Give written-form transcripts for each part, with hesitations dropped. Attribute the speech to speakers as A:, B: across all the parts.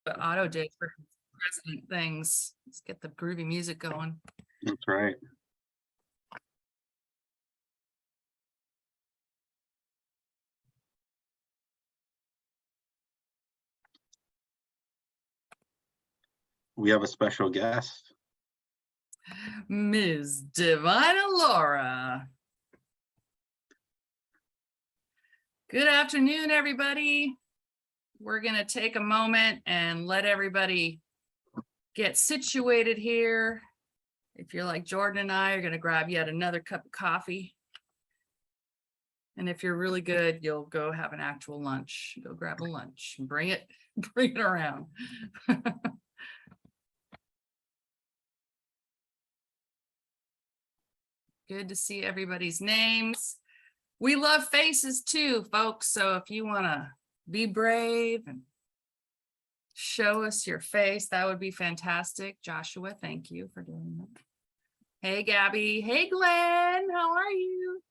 A: what Otto did for president things. Let's get the groovy music going.
B: That's right. We have a special guest.
A: Ms. Divina Laura. Good afternoon, everybody. We're going to take a moment and let everybody get situated here. If you're like Jordan and I, you're going to grab yet another cup of coffee. And if you're really good, you'll go have an actual lunch. Go grab a lunch and bring it around. Good to see everybody's names. We love faces too, folks. So if you want to be brave and show us your face, that would be fantastic. Joshua, thank you for doing that. Hey, Gabby. Hey, Glenn. How are you?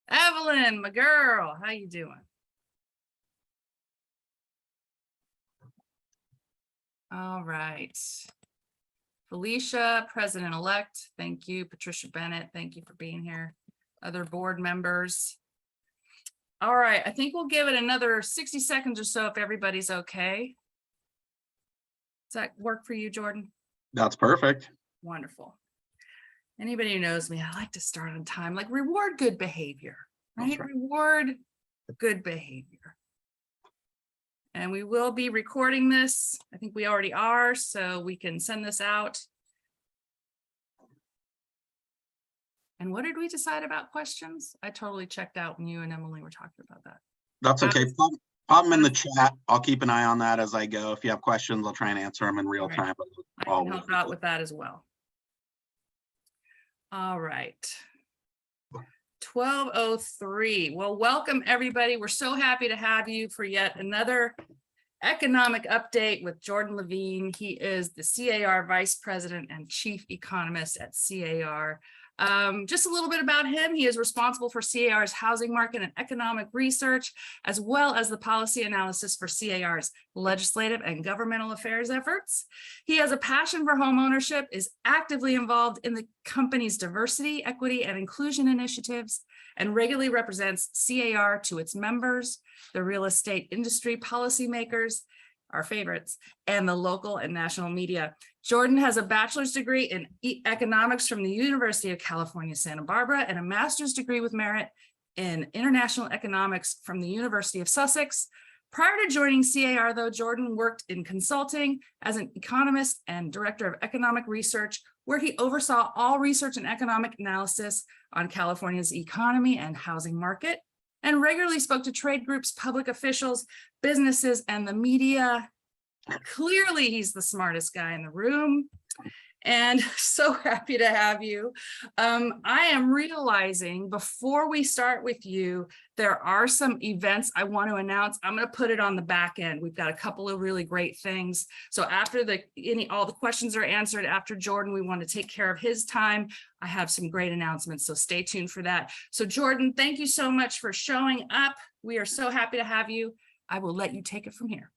A: Evelyn, my girl. How you doing? All right. Felicia, President-elect. Thank you. Patricia Bennett. Thank you for being here. Other board members. All right. I think we'll give it another 60 seconds or so if everybody's okay. Does that work for you, Jordan?
B: That's perfect.
A: Wonderful. Anybody who knows me, I like to start on time, like reward good behavior, right? Reward good behavior. And we will be recording this. I think we already are, so we can send this out. And what did we decide about questions? I totally checked out when you and Emily were talking about that.
B: That's okay. Pop them in the chat. I'll keep an eye on that as I go. If you have questions, I'll try and answer them in real time.
A: I can help out with that as well. All right. 12:03. Well, welcome everybody. We're so happy to have you for yet another economic update with Jordan Levine. He is the C.A.R. Vice President and Chief Economist at C.A.R. Just a little bit about him. He is responsible for C.A.R.'s housing market and economic research, as well as the policy analysis for C.A.R.'s legislative and governmental affairs efforts. He has a passion for homeownership, is actively involved in the company's diversity, equity, and inclusion initiatives, and regularly represents C.A.R. to its members, the real estate industry policymakers, our favorites, and the local and national media. Jordan has a bachelor's degree in economics from the University of California, Santa Barbara, and a master's degree with merit in international economics from the University of Sussex. Prior to joining C.A.R., though, Jordan worked in consulting as an economist and director of economic research, where he oversaw all research and economic analysis on California's economy and housing market, and regularly spoke to trade groups, public officials, businesses, and the media. Clearly, he's the smartest guy in the room, and so happy to have you. I am realizing before we start with you, there are some events I want to announce. I'm going to put it on the back end. We've got a couple of really great things. So after all the questions are answered, after Jordan, we want to take care of his time. I have some great announcements, so stay tuned for that. So Jordan, thank you so much for showing up. We are so happy to have you. I will let you take it from here.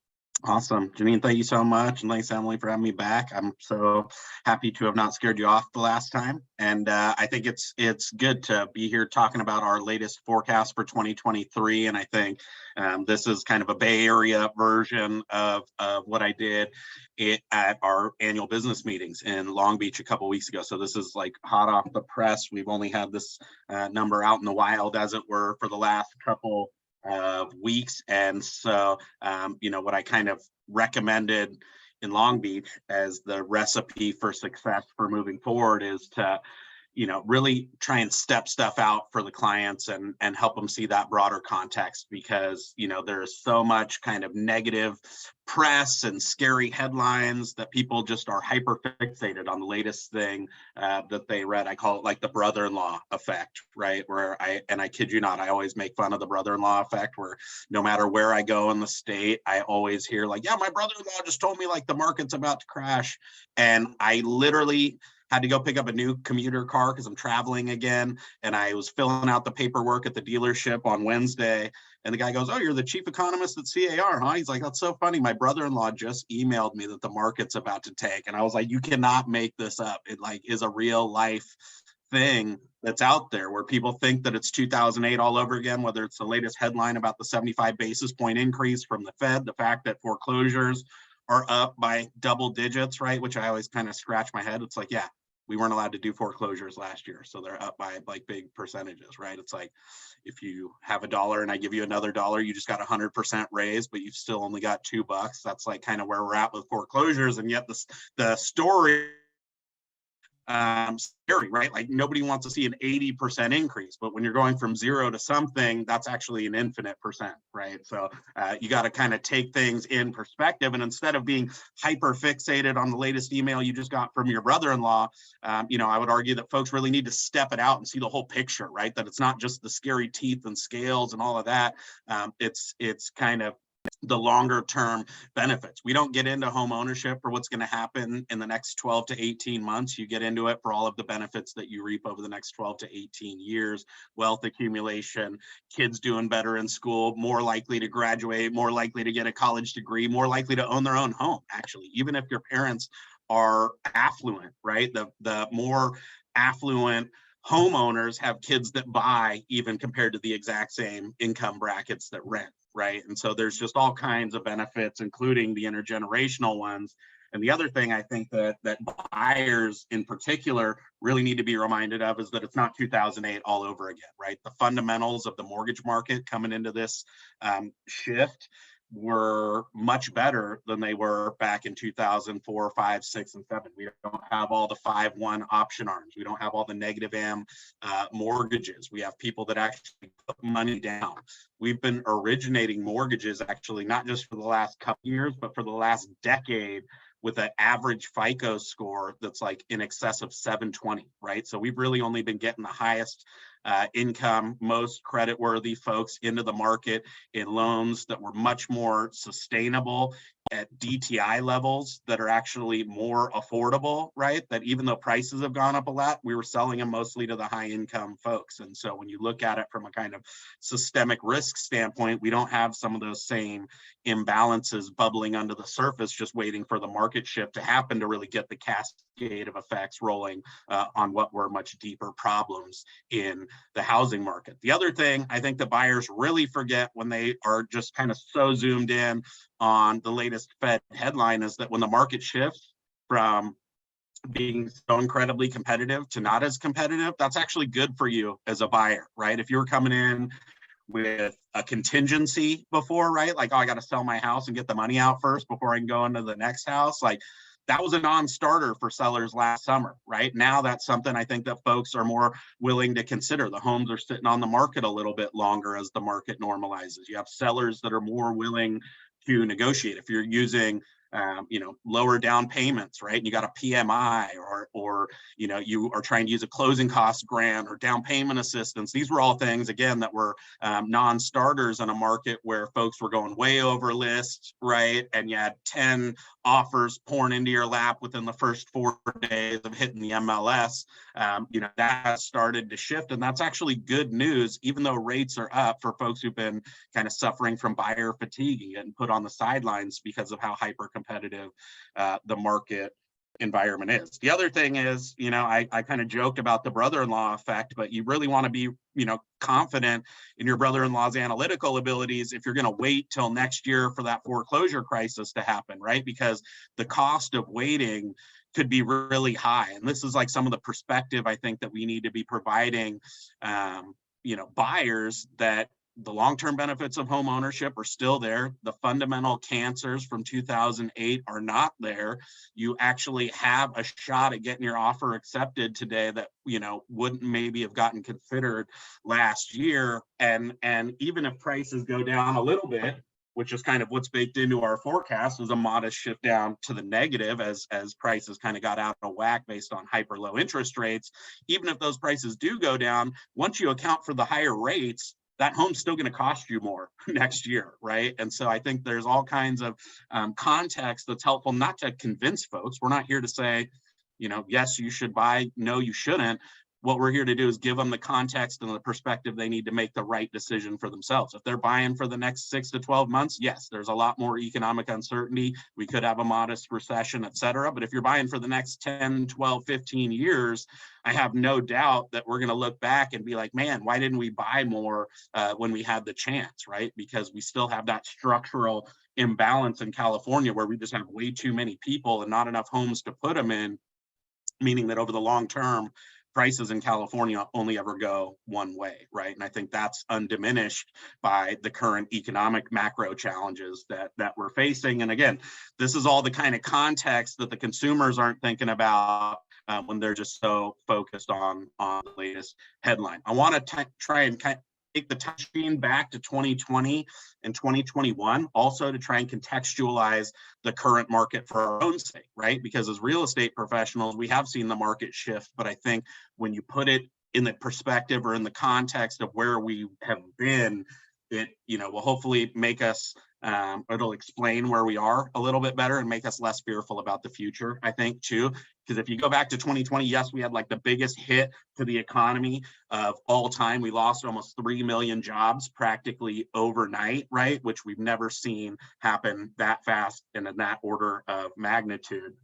B: Awesome. Janine, thank you so much. And thanks, Emily, for having me back. I'm so happy to have not scared you off the last time. And I think it's good to be here talking about our latest forecast for 2023. And I think this is kind of a Bay Area version of what I did at our annual business meetings in Long Beach a couple weeks ago. So this is like hot off the press. We've only had this number out in the wild, as it were, for the last couple weeks. And so, what I kind of recommended in Long Beach as the recipe for success for moving forward is to, really try and step stuff out for the clients and help them see that broader context, because, there's so much kind of negative press and scary headlines that people just are hyper fixated on the latest thing that they read. I call it like the brother-in-law effect, right? Where I kid you not, I always make fun of the brother-in-law effect, where no matter where I go in the state, I always hear like, yeah, my brother-in-law just told me like the market's about to crash. And I literally had to go pick up a new commuter car because I'm traveling again. And I was filling out the paperwork at the dealership on Wednesday. And the guy goes, "Oh, you're the chief economist at C.A.R, huh?" He's like, "That's so funny. My brother-in-law just emailed me that the market's about to tank." And I was like, "You cannot make this up. It like is a real life thing that's out there where people think that it's 2008 all over again, whether it's the latest headline about the 75 basis point increase from the Fed, the fact that foreclosures are up by double digits, right? Which I always kind of scratch my head. It's like, yeah, we weren't allowed to do foreclosures last year. So they're up by like big percentages, right? It's like, if you have $1 and I give you another $1, you just got 100% raise, but you've still only got $2. That's like kind of where we're at with foreclosures. And yet the story scary, right? Like nobody wants to see an 80% increase, but when you're going from 0 to something, that's actually an infinite percent, right? So you got to kind of take things in perspective, and instead of being hyper fixated on the latest email you just got from your brother-in-law, I would argue that folks really need to step it out and see the whole picture, right? That it's not just the scary teeth and scales and all of that. It's kind of the longer term benefits. We don't get into home ownership for what's going to happen in the next 12 to 18 months. You get into it for all of the benefits that you reap over the next 12 to 18 years, wealth accumulation, kids doing better in school, more likely to graduate, more likely to get a college degree, more likely to own their own home, actually, even if your parents are affluent, right? The more affluent homeowners have kids that buy, even compared to the exact same income brackets that rent, right? And so there's just all kinds of benefits, including the intergenerational ones. And the other thing I think that buyers in particular really need to be reminded of is that it's not 2008 all over again, right? The fundamentals of the mortgage market coming into this shift were much better than they were back in 2004, 5, 6, and 7. We don't have all the 5-1 option arms. We don't have all the negative AM mortgages. We have people that actually put money down. We've been originating mortgages actually not just for the last couple years, but for the last decade, with an average FICO score that's like in excess of 720, right? So we've really only been getting the highest income, most creditworthy folks into the market in loans that were much more sustainable at DTI levels that are actually more affordable, right? That even though prices have gone up a lot, we were selling them mostly to the high income folks. And so when you look at it from a kind of systemic risk standpoint, we don't have some of those same imbalances bubbling under the surface, just waiting for the market shift to happen to really get the cascade of effects rolling on what were much deeper problems in the housing market. The other thing I think the buyers really forget when they are just kind of so zoomed in on the latest Fed headline is that when the market shifts from being so incredibly competitive to not as competitive, that's actually good for you as a buyer, right? If you were coming in with a contingency before, right? Like, oh, I got to sell my house and get the money out first before I can go into the next house. Like, that was a non-starter for sellers last summer, right? Now that's something I think that folks are more willing to consider. The homes are sitting on the market a little bit longer as the market normalizes. You have sellers that are more willing to negotiate. If you're using lower down payments, right? And you got a PMI or you are trying to use a closing cost grant or down payment assistance. These were all things, again, that were non-starters in a market where folks were going way over list, right? And you had 10 offers pouring into your lap within the first 4 days of hitting the MLS. That has started to shift, and that's actually good news, even though rates are up for folks who've been kind of suffering from buyer fatigue and getting put on the sidelines because of how hyper competitive the market environment is. The other thing is, I kind of joked about the brother-in-law effect, but you really want to be, confident in your brother-in-law's analytical abilities if you're going to wait till next year for that foreclosure crisis to happen, right? Because the cost of waiting could be really high. And this is like some of the perspective I think that we need to be providing, buyers, that the long-term benefits of home ownership are still there. The fundamental cancers from 2008 are not there. You actually have a shot at getting your offer accepted today that, wouldn't maybe have gotten considered last year. And even if prices go down a little bit, which is kind of what's baked into our forecast, is a modest shift down to the negative as prices kind of got out of whack based on hyper low interest rates. Even if those prices do go down, once you account for the higher rates, that home's still going to cost you more next year, right? And so I think there's all kinds of context that's helpful, not to convince folks. We're not here to say, yes, you should buy, no, you shouldn't. What we're here to do is give them the context and the perspective they need to make the right decision for themselves. If they're buying for the next 6 to 12 months, yes, there's a lot more economic uncertainty. We could have a modest recession, et cetera. But if you're buying for the next 10, 12, 15 years, I have no doubt that we're going to look back and be like, man, why didn't we buy more when we had the chance, right? Because we still have that structural imbalance in California where we just have way too many people and not enough homes to put them in, meaning that over the long term, prices in California only ever go one way, right? And I think that's undiminished by the current economic macro challenges that we're facing. And again, this is all the kind of context that the consumers aren't thinking about when they're just so focused on the latest headline. I want to try and take the time machine back to 2020 and 2021, also to try and contextualize the current market for our own sake, right? Because as real estate professionals, we have seen the market shift, but I think when you put it in the perspective or in the context of where we have been, it will hopefully make us, it'll explain where we are a little bit better and make us less fearful about the future, I think, too. Because if you go back to 2020, yes, we had like the biggest hit to the economy of all time. We lost almost 3 million jobs practically overnight, right? Which we've never seen happen that fast and in that order of magnitude.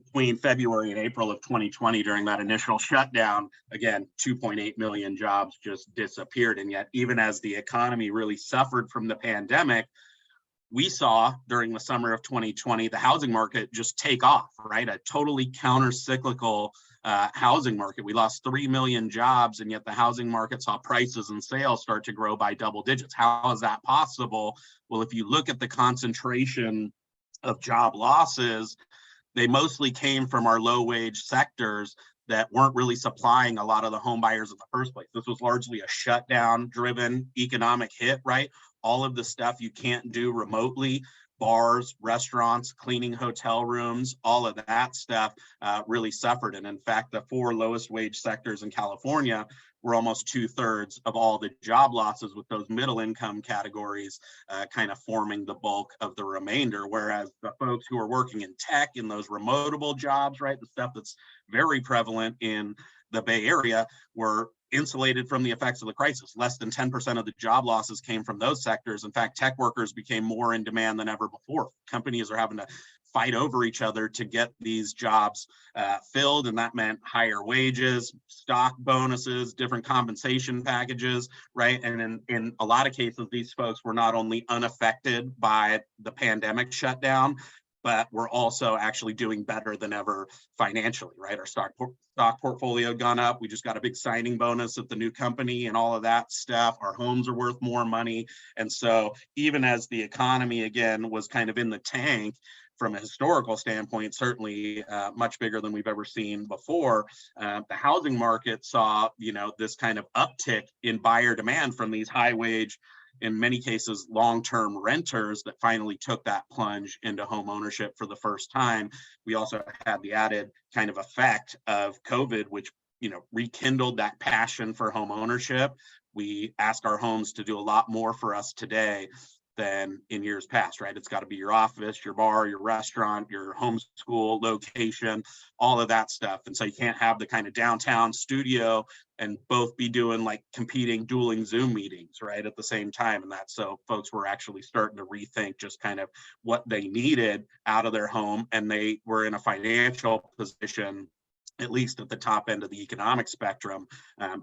B: Between February and April of 2020, during that initial shutdown, again, 2.8 million jobs just disappeared. And yet, even as the economy really suffered from the pandemic, we saw during the summer of 2020, the housing market just take off, right? A totally counter-cyclical housing market. We lost 3 million jobs, and yet the housing market saw prices and sales start to grow by double digits. How is that possible? Well, if you look at the concentration of job losses, they mostly came from our low-wage sectors that weren't really supplying a lot of the home buyers in the first place. This was largely a shutdown-driven economic hit, right? All of the stuff you can't do remotely, bars, restaurants, cleaning hotel rooms, all of that stuff really suffered. And in fact, the 4 lowest wage sectors in California were almost 2/3 of all the job losses, with those middle income categories kind of forming the bulk of the remainder. Whereas the folks who are working in tech, in those remotable jobs, right, the stuff that's very prevalent in the Bay Area, were insulated from the effects of the crisis. Less than 10% of the job losses came from those sectors. In fact, tech workers became more in demand than ever before. Companies are having to fight over each other to get these jobs filled, and that meant higher wages, stock bonuses, different compensation packages, right? And in a lot of cases, these folks were not only unaffected by the pandemic shutdown, but we're also actually doing better than ever financially, right? Our stock portfolio had gone up. We just got a big signing bonus at the new company and all of that stuff. Our homes are worth more money. And so even as the economy, again, was kind of in the tank, from a historical standpoint, certainly much bigger than we've ever seen before, the housing market saw, this kind of uptick in buyer demand from these high wage, in many cases, long-term renters that finally took that plunge into home ownership for the first time. We also had the added kind of effect of COVID, which, rekindled that passion for home ownership. We ask our homes to do a lot more for us today than in years past, right? It's got to be your office, your bar, your restaurant, your homeschool location, all of that stuff. And so you can't have the kind of downtown studio and both be doing like competing, dueling Zoom meetings, right, at the same time. And that's so folks were actually starting to rethink just kind of what they needed out of their home. And they were in a financial position, at least at the top end of the economic spectrum,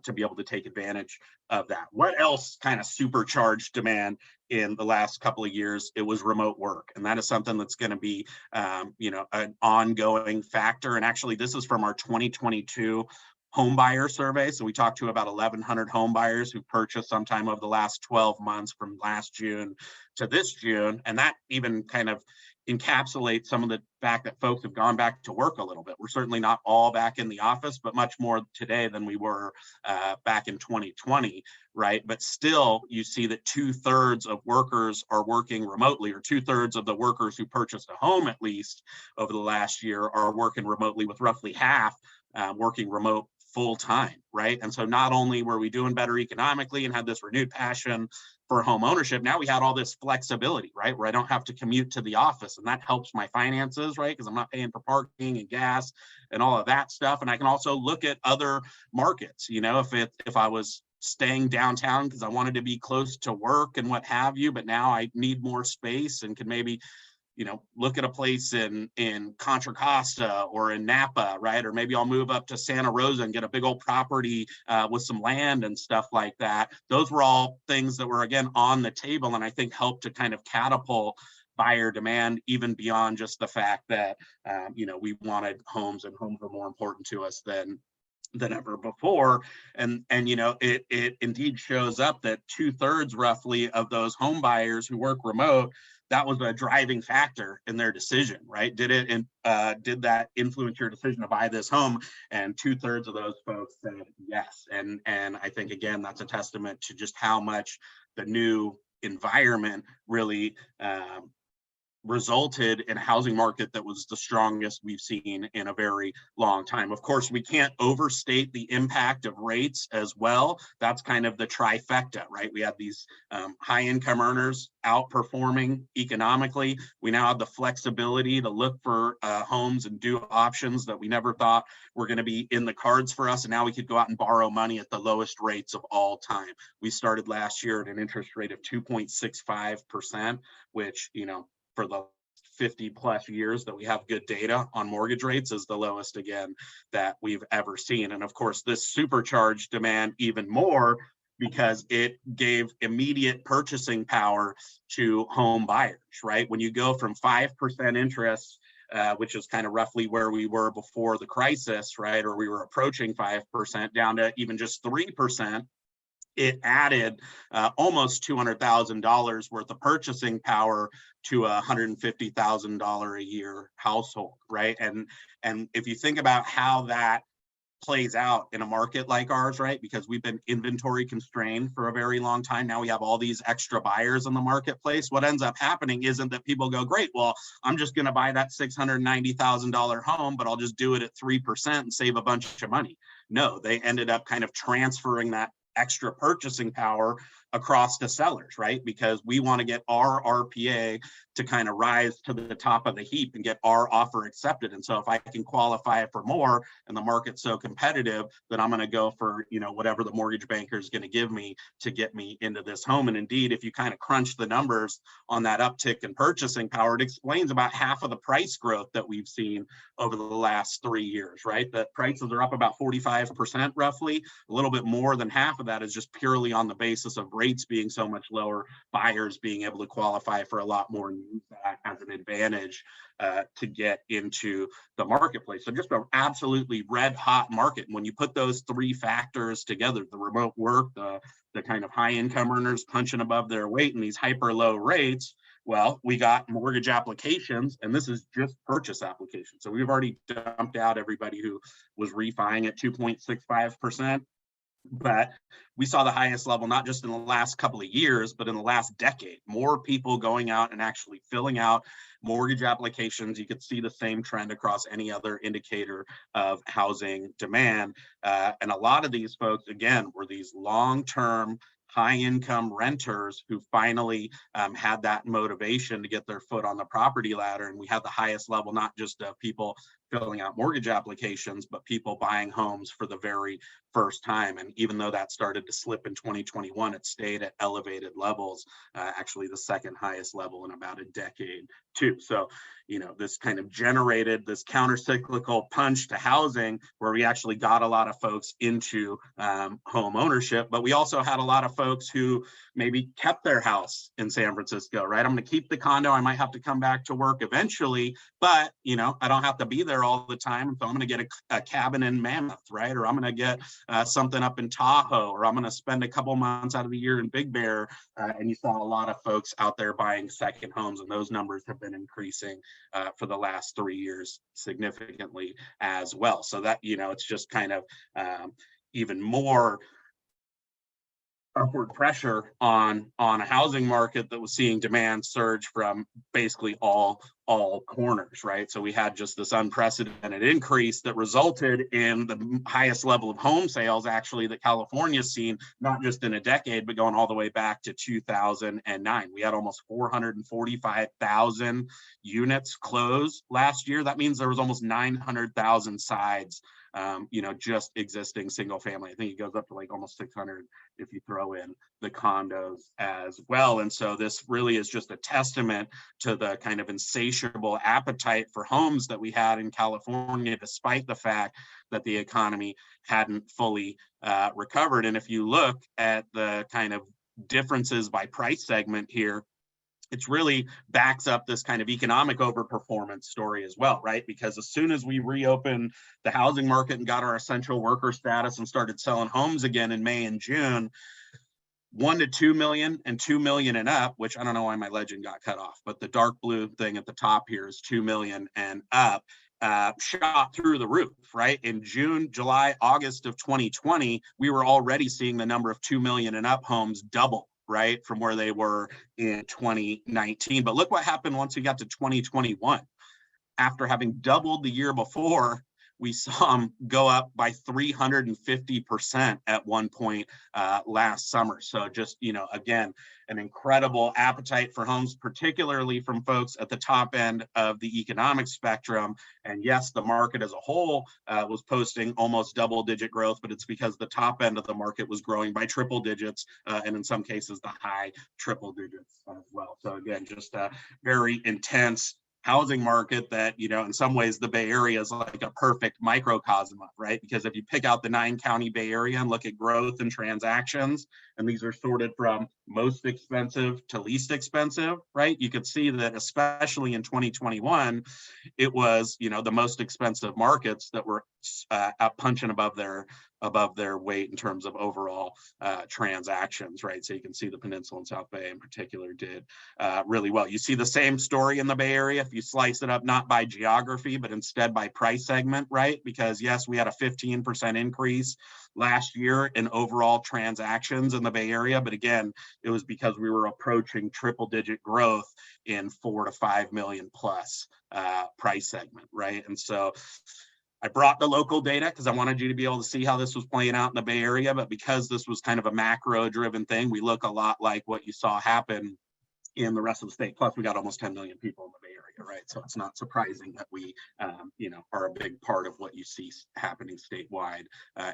B: to be able to take advantage of that. What else kind of supercharged demand in the last couple of years? It was remote work. And that is something that's going to be, an ongoing factor. And actually, this is from our 2022 home buyer survey. So we talked to about 1,100 home buyers who purchased sometime over the last 12 months from last June to this June. And that even kind of encapsulates some of the fact that folks have gone back to work a little bit. We're certainly not all back in the office, but much more today than we were back in 2020, right? But still, you see that 2/3 of workers are working remotely, or 2/3 of the workers who purchased a home, at least over the last year, are working remotely, with roughly half working remote full time, right? And so not only were we doing better economically and had this renewed passion for home ownership, now we had all this flexibility, right? Where I don't have to commute to the office, and that helps my finances, right? Because I'm not paying for parking and gas and all of that stuff. And I can also look at other markets, if I was staying downtown because I wanted to be close to work and what have you, but now I need more space and can maybe look at a place in Contra Costa or in Napa, right? Or maybe I'll move up to Santa Rosa and get a big old property with some land and stuff like that. Those were all things that were, again, on the table, and I think helped to kind of catapult buyer demand even beyond just the fact that, we wanted homes, and homes were more important to us than ever before. And it indeed shows up that 2/3 roughly of those home buyers who work remote, that was a driving factor in their decision, right? Did that influence your decision to buy this home? And 2/3 of those folks said yes. And I think, again, that's a testament to just how much the new environment really resulted in a housing market that was the strongest we've seen in a very long time. Of course, we can't overstate the impact of rates as well. That's kind of the trifecta, right? We have these high income earners outperforming economically. We now have the flexibility to look for homes and do options that we never thought were going to be in the cards for us. And now we could go out and borrow money at the lowest rates of all time. We started last year at an interest rate of 2.65%, which, for the 50 plus years that we have good data on mortgage rates, is the lowest, again, that we've ever seen. And of course, this supercharged demand even more because it gave immediate purchasing power to home buyers, right? When you go from 5% interest, which is kind of roughly where we were before the crisis, right? Or we were approaching 5%, down to even just 3%, it added almost $200,000 worth of purchasing power to a $150,000 a year household, right? And if you think about how that plays out in a market like ours, right? Because we've been inventory constrained for a very long time. Now we have all these extra buyers in the marketplace. What ends up happening isn't that people go, great, well, I'm just going to buy that $690,000 home, but I'll just do it at 3% and save a bunch of money. No, they ended up kind of transferring that extra purchasing power across the sellers, right? Because we want to get our RPA to kind of rise to the top of the heap and get our offer accepted. And so if I can qualify for more and the market's so competitive, then I'm going to go for, whatever the mortgage banker is going to give me to get me into this home. And indeed, if you kind of crunch the numbers on that uptick in purchasing power, it explains about half of the price growth that we've seen over the last 3 years, right? That prices are up about 45% roughly. A little bit more than half of that is just purely on the basis of rates being so much lower, buyers being able to qualify for a lot more, and use that as an advantage to get into the marketplace. So just an absolutely red hot market. And when you put those three factors together, the remote work, the kind of high income earners punching above their weight and these hyper low rates, well, we got mortgage applications, and this is just purchase applications. So we've already dumped out everybody who was refining at 2.65%. But we saw the highest level, not just in the last couple of years, but in the last decade. More people going out and actually filling out mortgage applications. You could see the same trend across any other indicator of housing demand. And a lot of these folks, again, were these long-term, high-income renters who finally had that motivation to get their foot on the property ladder. And we had the highest level, not just of people filling out mortgage applications, but people buying homes for the very first time. And even though that started to slip in 2021, it stayed at elevated levels, actually the second highest level in about a decade too. So, this kind of generated this counter-cyclical punch to housing where we actually got a lot of folks into home ownership, but we also had a lot of folks who maybe kept their house in San Francisco, right? I'm going to keep the condo. I might have to come back to work eventually, but, I don't have to be there all the time. So I'm going to get a cabin in Mammoth, right? Or I'm going to get something up in Tahoe, or I'm going to spend a couple months out of the year in Big Bear. And you saw a lot of folks out there buying second homes, and those numbers have been increasing for the last 3 years significantly as well. So that, it's just kind of even more upward pressure on a housing market that was seeing demand surge from basically all all corners, right? So we had just this unprecedented increase that resulted in the highest level of home sales actually that California's seen, not just in a decade, but going all the way back to 2009. We had almost 445,000 units close last year. That means there was almost 900,000 sides, just existing single family. I think it goes up to like almost 600 if you throw in the condos as well. And so this really is just a testament to the kind of insatiable appetite for homes that we had in California, despite the fact that the economy hadn't fully recovered. And if you look at the kind of differences by price segment here, it's really backs up this kind of economic overperformance story as well, right? Because as soon as we reopened the housing market and got our essential worker status and started selling homes again in May and June, 1 to 2 million and 2 million and up, which I don't know why my legend got cut off, but the dark blue thing at the top here is 2 million and up, shot through the roof, right? In June, July, August of 2020, we were already seeing the number of 2 million and up homes double, right, from where they were in 2019. But look what happened once we got to 2021. After having doubled the year before, we saw them go up by 350% at one point last summer. So just, again, an incredible appetite for homes, particularly from folks at the top end of the economic spectrum. And yes, the market as a whole was posting almost double-digit growth, but it's because the top end of the market was growing by triple digits, and in some cases, the high triple digits as well. So again, just a very intense housing market that, in some ways the Bay Area is like a perfect microcosm of, right? Because if you pick out the 9-county Bay Area and look at growth and transactions, and these are sorted from most expensive to least expensive, right? You could see that especially in 2021, it was, the most expensive markets that were out punching above their weight in terms of overall transactions, right? So you can see the Peninsula and South Bay in particular did really well. You see the same story in the Bay Area if you slice it up, not by geography, but instead by price segment, right? Because yes, we had a 15% increase last year in overall transactions in the Bay Area, but again, it was because we were approaching triple-digit growth in 4 to 5 million plus price segment, right? And so I brought the local data because I wanted you to be able to see how this was playing out in the Bay Area, but because this was kind of a macro-driven thing, we look a lot like what you saw happen in the rest of the state. Plus, we got almost 10 million people in the Bay Area, right? So it's not surprising that we, are a big part of what you see happening statewide.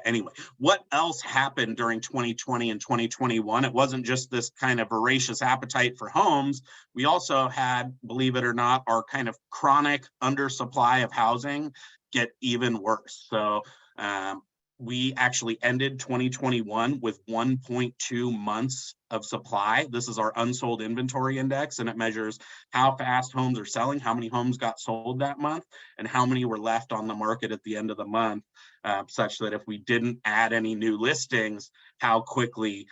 B: Anyway, what else happened during 2020 and 2021? It wasn't just this kind of voracious appetite for homes. We also had, believe it or not, our kind of chronic undersupply of housing get even worse. So we actually ended 2021 with 1.2 months of supply. This is our unsold inventory index, and it measures how fast homes are selling, how many homes got sold that month, and how many were left on the market at the end of the month, such that if we didn't add any new listings, how quickly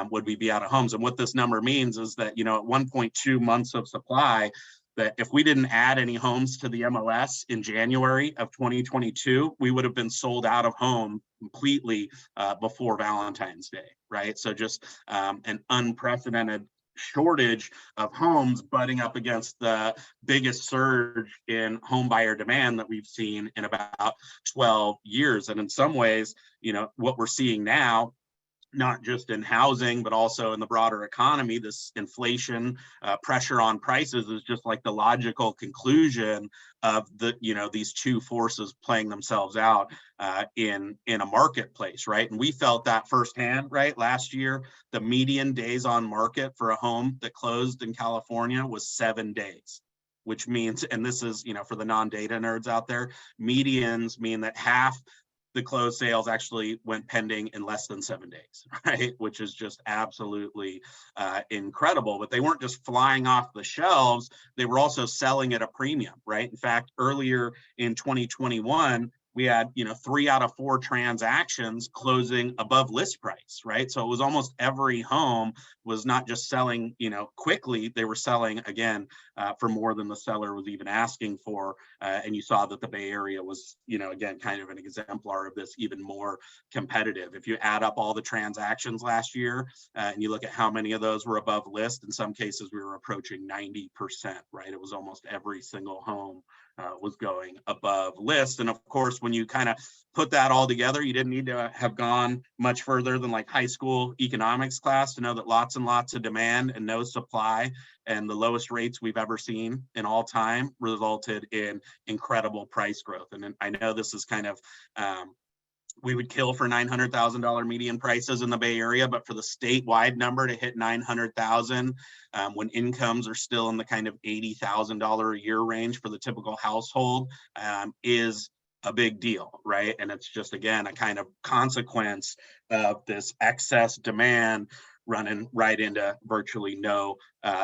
B: would we be out of homes? And what this number means is that, at 1.2 months of supply, that if we didn't add any homes to the MLS in January of 2022, we would have been sold out of home completely before Valentine's Day, right? So just an unprecedented shortage of homes butting up against the biggest surge in home buyer demand that we've seen in about 12 years. And in some ways, what we're seeing now, not just in housing, but also in the broader economy, this inflation pressure on prices is just like the logical conclusion of these two forces playing themselves out in a marketplace, right? And we felt that firsthand, right? Last year, the median days on market for a home that closed in California was 7 days, which means, and this is, for the non-data nerds out there, medians mean that half the closed sales actually went pending in less than 7 days, right? Which is just absolutely incredible. But they weren't just flying off the shelves, they were also selling at a premium, right? In fact, earlier in 2021, we had, 3 out of 4 transactions closing above list price, right? So it was almost every home was not just selling, quickly, they were selling again for more than the seller was even asking for. And you saw that the Bay Area was, again, kind of an exemplar of this, even more competitive. If you add up all the transactions last year and you look at how many of those were above list, in some cases we were approaching 90%, right? It was almost every single home was going above list. And of course, when you kind of put that all together, you didn't need to have gone much further than like high school economics class to know that lots and lots of demand and no supply and the lowest rates we've ever seen in all time resulted in incredible price growth. And I know this is kind of we would kill for $900,000 median prices in the Bay Area, but for the statewide number to hit 900,000 when incomes are still in the kind of $80,000 a year range for the typical household is a big deal, right? And it's just, again, a kind of consequence of this excess demand running right into virtually no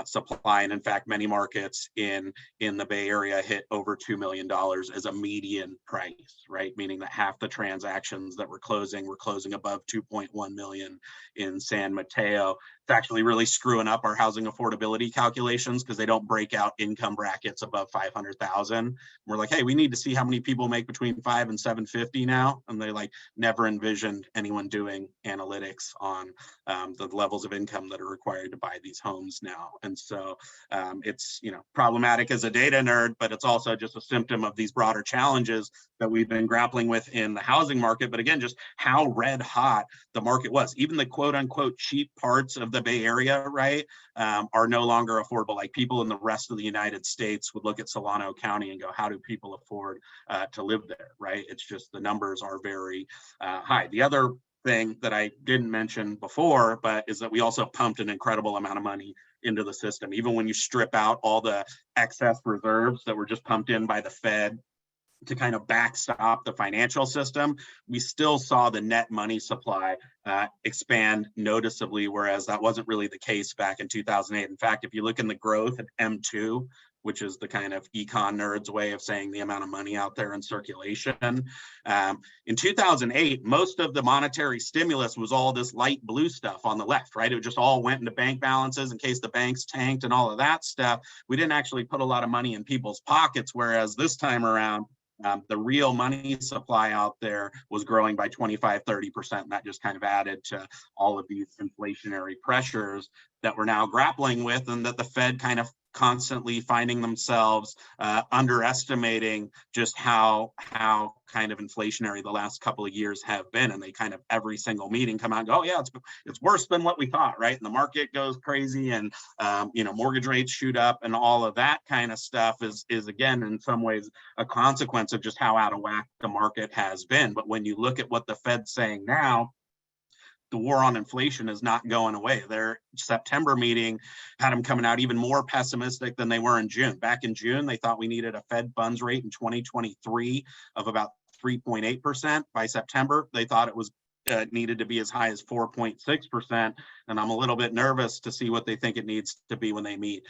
B: supply. And in fact, many markets in the Bay Area hit over $2 million as a median price, right? Meaning that half the transactions that were closing above 2.1 million in San Mateo. It's actually really screwing up our housing affordability calculations because they don't break out income brackets above 500,000. We're like, hey, we need to see how many people make between 5 and 750 now. And they like never envisioned anyone doing analytics on the levels of income that are required to buy these homes now. And so it's, problematic as a data nerd, but it's also just a symptom of these broader challenges that we've been grappling with in the housing market. But again, just how red hot the market was. Even the quote unquote cheap parts of the Bay Area, right, are no longer affordable. Like people in the rest of the United States would look at Solano County and go, how do people afford to live there, right? It's just the numbers are very high. The other thing that I didn't mention before, but is that we also pumped an incredible amount of money into the system. Even when you strip out all the excess reserves that were just pumped in by the Fed to kind of backstop the financial system, we still saw the net money supply expand noticeably, whereas that wasn't really the case back in 2008. In fact, if you look in the growth at M2, which is the kind of econ nerds way of saying the amount of money out there in circulation. In 2008, most of the monetary stimulus was all this light blue stuff on the left, right? It just all went into bank balances in case the banks tanked and all of that stuff. We didn't actually put a lot of money in people's pockets, whereas this time around, the real money supply out there was growing by 25, 30%. And that just kind of added to all of these inflationary pressures that we're now grappling with, and that the Fed kind of constantly finding themselves underestimating just how kind of inflationary the last couple of years have been. And they kind of every single meeting come out and go, oh yeah, it's worse than what we thought, right? And the market goes crazy and mortgage rates shoot up and all of that kind of stuff is again in some ways a consequence of just how out of whack the market has been. But when you look at what the Fed's saying now, the war on inflation is not going away. Their September meeting had them coming out even more pessimistic than they were in June. Back in June, they thought we needed a Fed funds rate in 2023 of about 3.8%. By September, they thought it was needed to be as high as 4.6%. And I'm a little bit nervous to see what they think it needs to be when they meet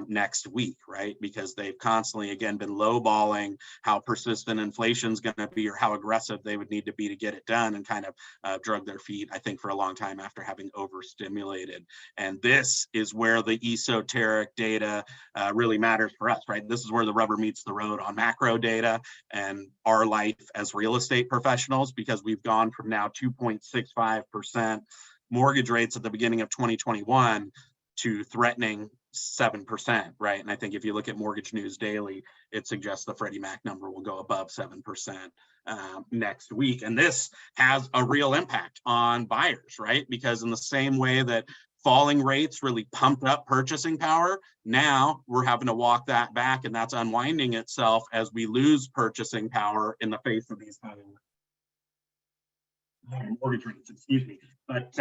B: next week, right? Because they've constantly, again, been lowballing how persistent inflation is going to be or how aggressive they would need to be to get it done, and kind of drug their feet, I think, for a long time after having overstimulated. And this is where the esoteric data really matters for us, right? This is where the rubber meets the road on macro data and our life as real estate professionals, because we've gone from now 2.65% mortgage rates at the beginning of 2021 to threatening 7%, right? And I think if you look at Mortgage News Daily, it suggests the Freddie Mac number will go above 7% next week. And this has a real impact on buyers, right? Because in the same way that falling rates really pumped up purchasing power, now we're having to walk that back, and that's unwinding itself as we lose purchasing power in the face of these higher mortgage rates, excuse me. But,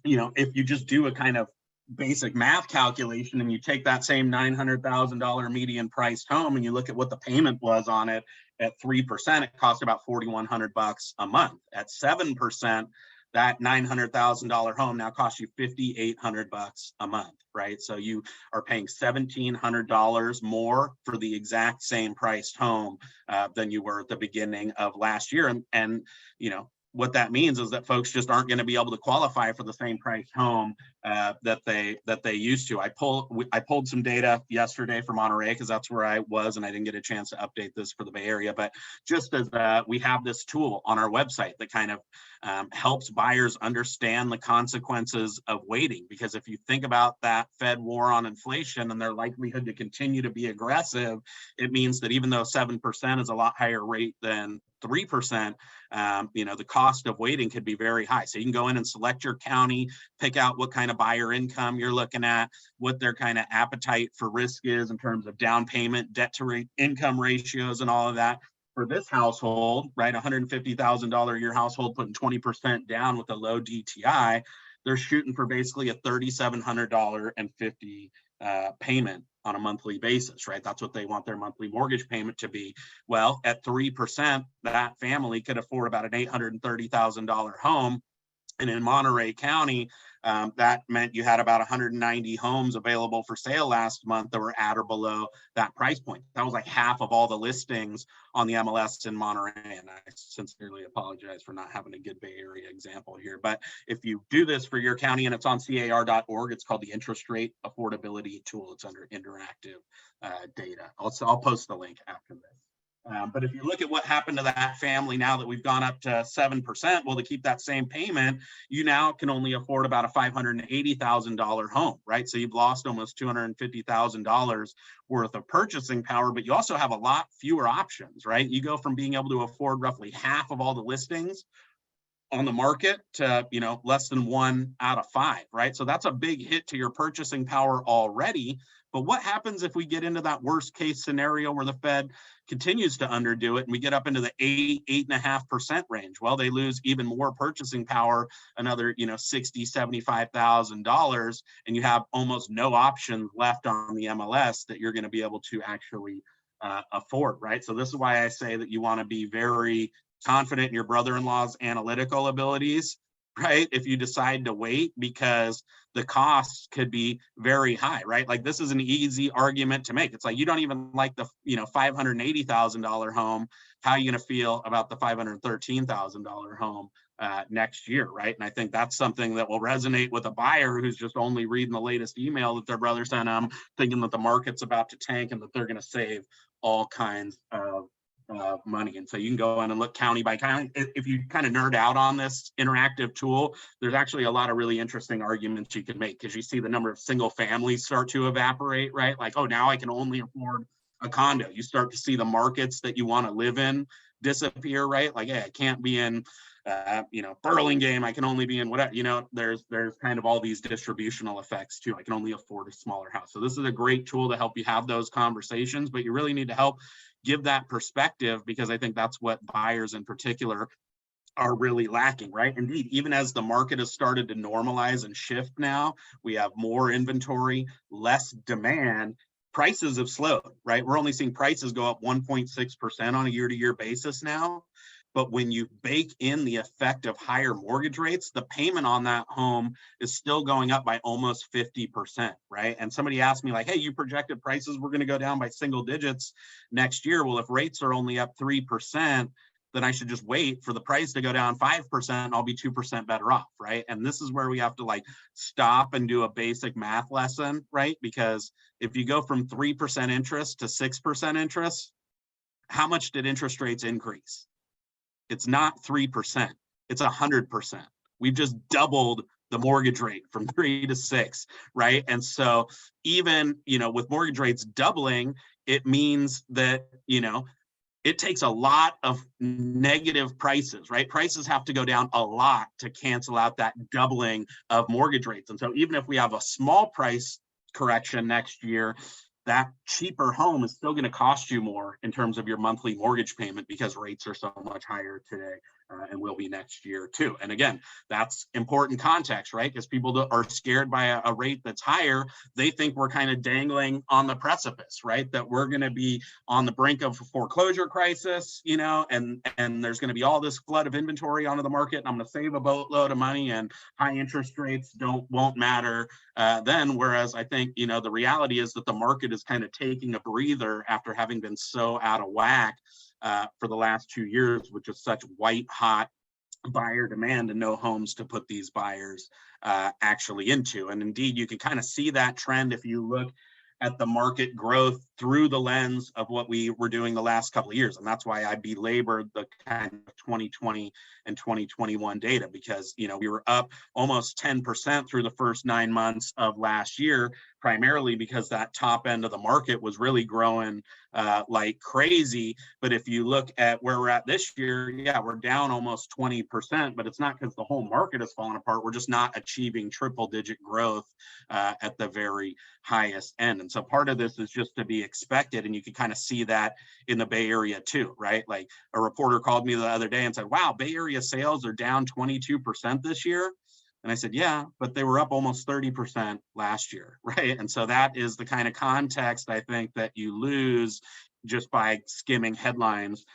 B: if you just do a kind of basic math calculation and you take that same $900,000 median priced home and you look at what the payment was on it at 3%, it cost about $4,100 a month. At 7%, that $900,000 home now costs you $5,800 a month, right? So you are paying $1,700 more for the exact same priced home than you were at the beginning of last year. And you know, what that means is that folks just aren't going to be able to qualify for the same price home that they used to. I pulled some data yesterday for Monterey because that's where I was, and I didn't get a chance to update this for the Bay Area. But just as we have this tool on our website that kind of helps buyers understand the consequences of waiting, because if you think about that Fed war on inflation and their likelihood to continue to be aggressive, it means that even though 7% is a lot higher rate than 3%, you know, the cost of waiting could be very high. So you can go in and select your county, pick out what kind of buyer income you're looking at, what their kind of appetite for risk is in terms of down payment, debt to income ratios, and all of that. For this household, right, $150,000 a year household putting 20% down with a low DTI, they're shooting for basically a $3,700.50 payment on a monthly basis, right? That's what they want their monthly mortgage payment to be. Well, at 3%, that family could afford about an $830,000 home. And in Monterey County, that meant you had about 190 homes available for sale last month that were at or below that price point. That was like half of all the listings on the MLS in Monterey. And I sincerely apologize for not having a good Bay Area example here. But if you do this for your county, and it's on C.A.R.org, it's called the Interest Rate Affordability Tool. It's under interactive data. I'll post the link after this. But if you look at what happened to that family now that we've gone up to 7%, well, to keep that same payment, you now can only afford about a $580,000 home, right? So you've lost almost $250,000 worth of purchasing power, but you also have a lot fewer options, right? You go from being able to afford roughly half of all the listings on the market to, you know, less than 1 out of 5, right? So that's a big hit to your purchasing power already. But what happens if we get into that worst case scenario where the Fed continues to underdo it and we get up into the 8.5% range? Well, they lose even more purchasing power, another, you know, $60,000, $75,000, and you have almost no options left on the MLS that you're going to be able to actually afford, right? So this is why I say that you want to be very confident in your brother-in-law's analytical abilities, right? If you decide to wait, because the costs could be very high, right? Like, this is an easy argument to make. It's like, you don't even like the, you know, $580,000 home. How are you going to feel about the $513,000 home next year, right? And I think that's something that will resonate with a buyer who's just only reading the latest email that their brother sent them, thinking that the market's about to tank and that they're going to save all kinds of money. And so you can go in and look county by county. If you kind of nerd out on this interactive tool, there's actually a lot of really interesting arguments you can make, because you see the number of single families start to evaporate, right? Like, oh, now I can only afford a condo. You start to see the markets that you want to live in disappear, right? Like, hey, I can't be in you know, Burlingame, I can only be in whatever, you know, there's kind of all these distributional effects too. I can only afford a smaller house. So this is a great tool to help you have those conversations, but you really need to help give that perspective, because I think that's what buyers in particular are really lacking, right? Indeed, even as the market has started to normalize and shift now, we have more inventory, less demand, prices have slowed, right? We're only seeing prices go up 1.6% on a year-to-year basis now. But when you bake in the effect of higher mortgage rates, the payment on that home is still going up by almost 50%, right? And somebody asked me, like, hey, you projected prices were going to go down by single digits next year. Well, if rates are only up 3%, then I should just wait for the price to go down 5%, and I'll be 2% better off, right? And this is where we have to, like, stop and do a basic math lesson, right? Because if you go from 3% interest to 6% interest, how much did interest rates increase? It's not 3%, it's 100%. We've just doubled the mortgage rate from 3 to 6, right? And so even, you know, with mortgage rates doubling, it means that, you know, it takes a lot of negative prices, right? Prices have to go down a lot to cancel out that doubling of mortgage rates. And so even if we have a small price correction next year, that cheaper home is still going to cost you more in terms of your monthly mortgage payment, because rates are so much higher today. and will be next year too. And again, that's important context, right? Because people are scared by a rate that's higher. They think we're kind of dangling on the precipice, right? That we're going to be on the brink of a foreclosure crisis, and there's going to be all this flood of inventory onto the market, and I'm going to save a boatload of money, and high interest rates won't matter then. Whereas I think, the reality is that the market is kind of taking a breather after having been so out of whack for the last 2 years, with just such white hot buyer demand and no homes to put these buyers actually into. And indeed, you can kind of see that trend if you look at the market growth through the lens of what we were doing the last couple of years. And that's why I belabored the kind of 2020 and 2021 data, because, we were up almost 10% through the first 9 months of last year, primarily because that top end of the market was really growing like crazy. But if you look at where we're at this year, yeah, we're down almost 20%, but it's not because the whole market has fallen apart. We're just not achieving triple digit growth at the very highest end. And so part of this is just to be expected. And you can kind of see that in the Bay Area too, right? Like a reporter called me the other day and said, wow, Bay Area sales are down 22% this year. And I said, yeah, but they were up almost 30% last year, right? And so that is the kind of context I think that you lose just by skimming headlines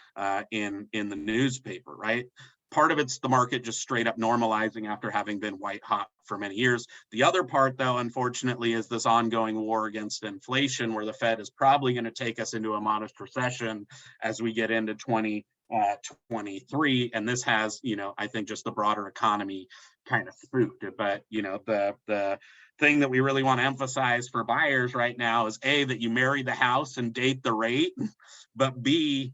B: in the newspaper, right? Part of it's the market just straight up normalizing after having been white hot for many years. The other part, though, unfortunately, is this ongoing war against inflation, where the Fed is probably going to take us into a modest recession as we get into 2023. And this has, I think just the broader economy kind of spooked. But, the thing that we really want to emphasize for buyers right now is A, that you marry the house and date the rate, but B,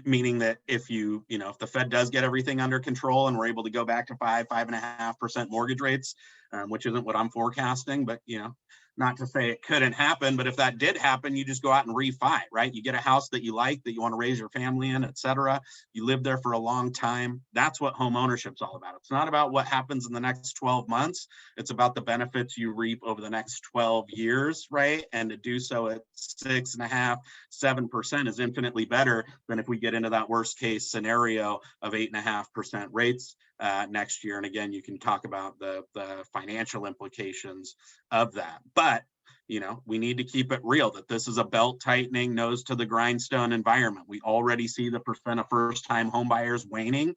B: meaning that if if the Fed does get everything under control and we're able to go back to 5.5% mortgage rates, which isn't what I'm forecasting, but, not to say it couldn't happen, but if that did happen, you just go out and refi, right? You get a house that you like, that you want to raise your family in, et cetera. You live there for a long time. That's what home ownership is all about. It's not about what happens in the next 12 months. It's about the benefits you reap over the next 12 years, right? And to do so at 6.5%, 7% is infinitely better than if we get into that worst case scenario of 8.5% rates next year. And again, you can talk about the financial implications of that. But, we need to keep it real that this is a belt tightening, nose to the grindstone environment. We already see the percent of first time home buyers waning.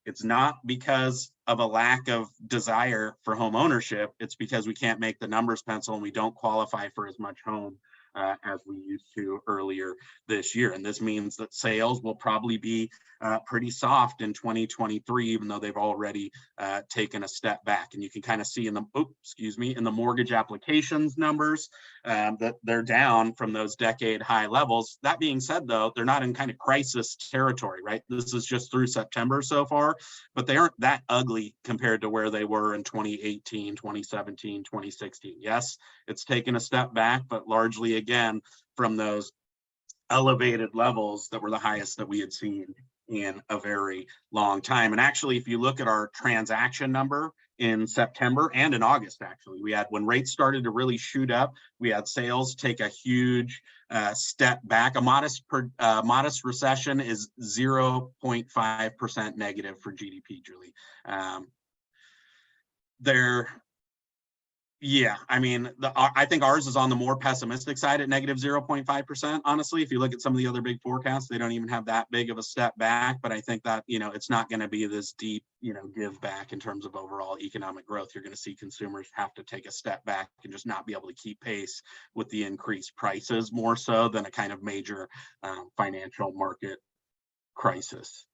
B: It's not because of a lack of desire for home ownership. It's because we can't make the numbers pencil and we don't qualify for as much home as we used to earlier this year. And this means that sales will probably be pretty soft in 2023, even though they've already taken a step back. And you can kind of see in the mortgage applications numbers that they're down from those decade high levels. That being said, though, they're not in kind of crisis territory, right? This is just through September so far, but they aren't that ugly compared to where they were in 2018, 2017, 2016. Yes, it's taken a step back, but largely, again, from those elevated levels that were the highest that we had seen in a very long time. And actually, if you look at our transaction number in September and in August, actually, we had, when rates started to really shoot up, we had sales take a huge step back. A modest recession is 0.5% negative for GDP, Julie. Yeah, I mean, I think ours is on the more pessimistic side at negative 0.5%. Honestly, if you look at some of the other big forecasts, they don't even have that big of a step back. But I think that, it's not going to be this deep, give back in terms of overall economic growth. You're going to see consumers have to take a step back and just not be able to keep pace with the increased prices, more so than a kind of major financial market crisis.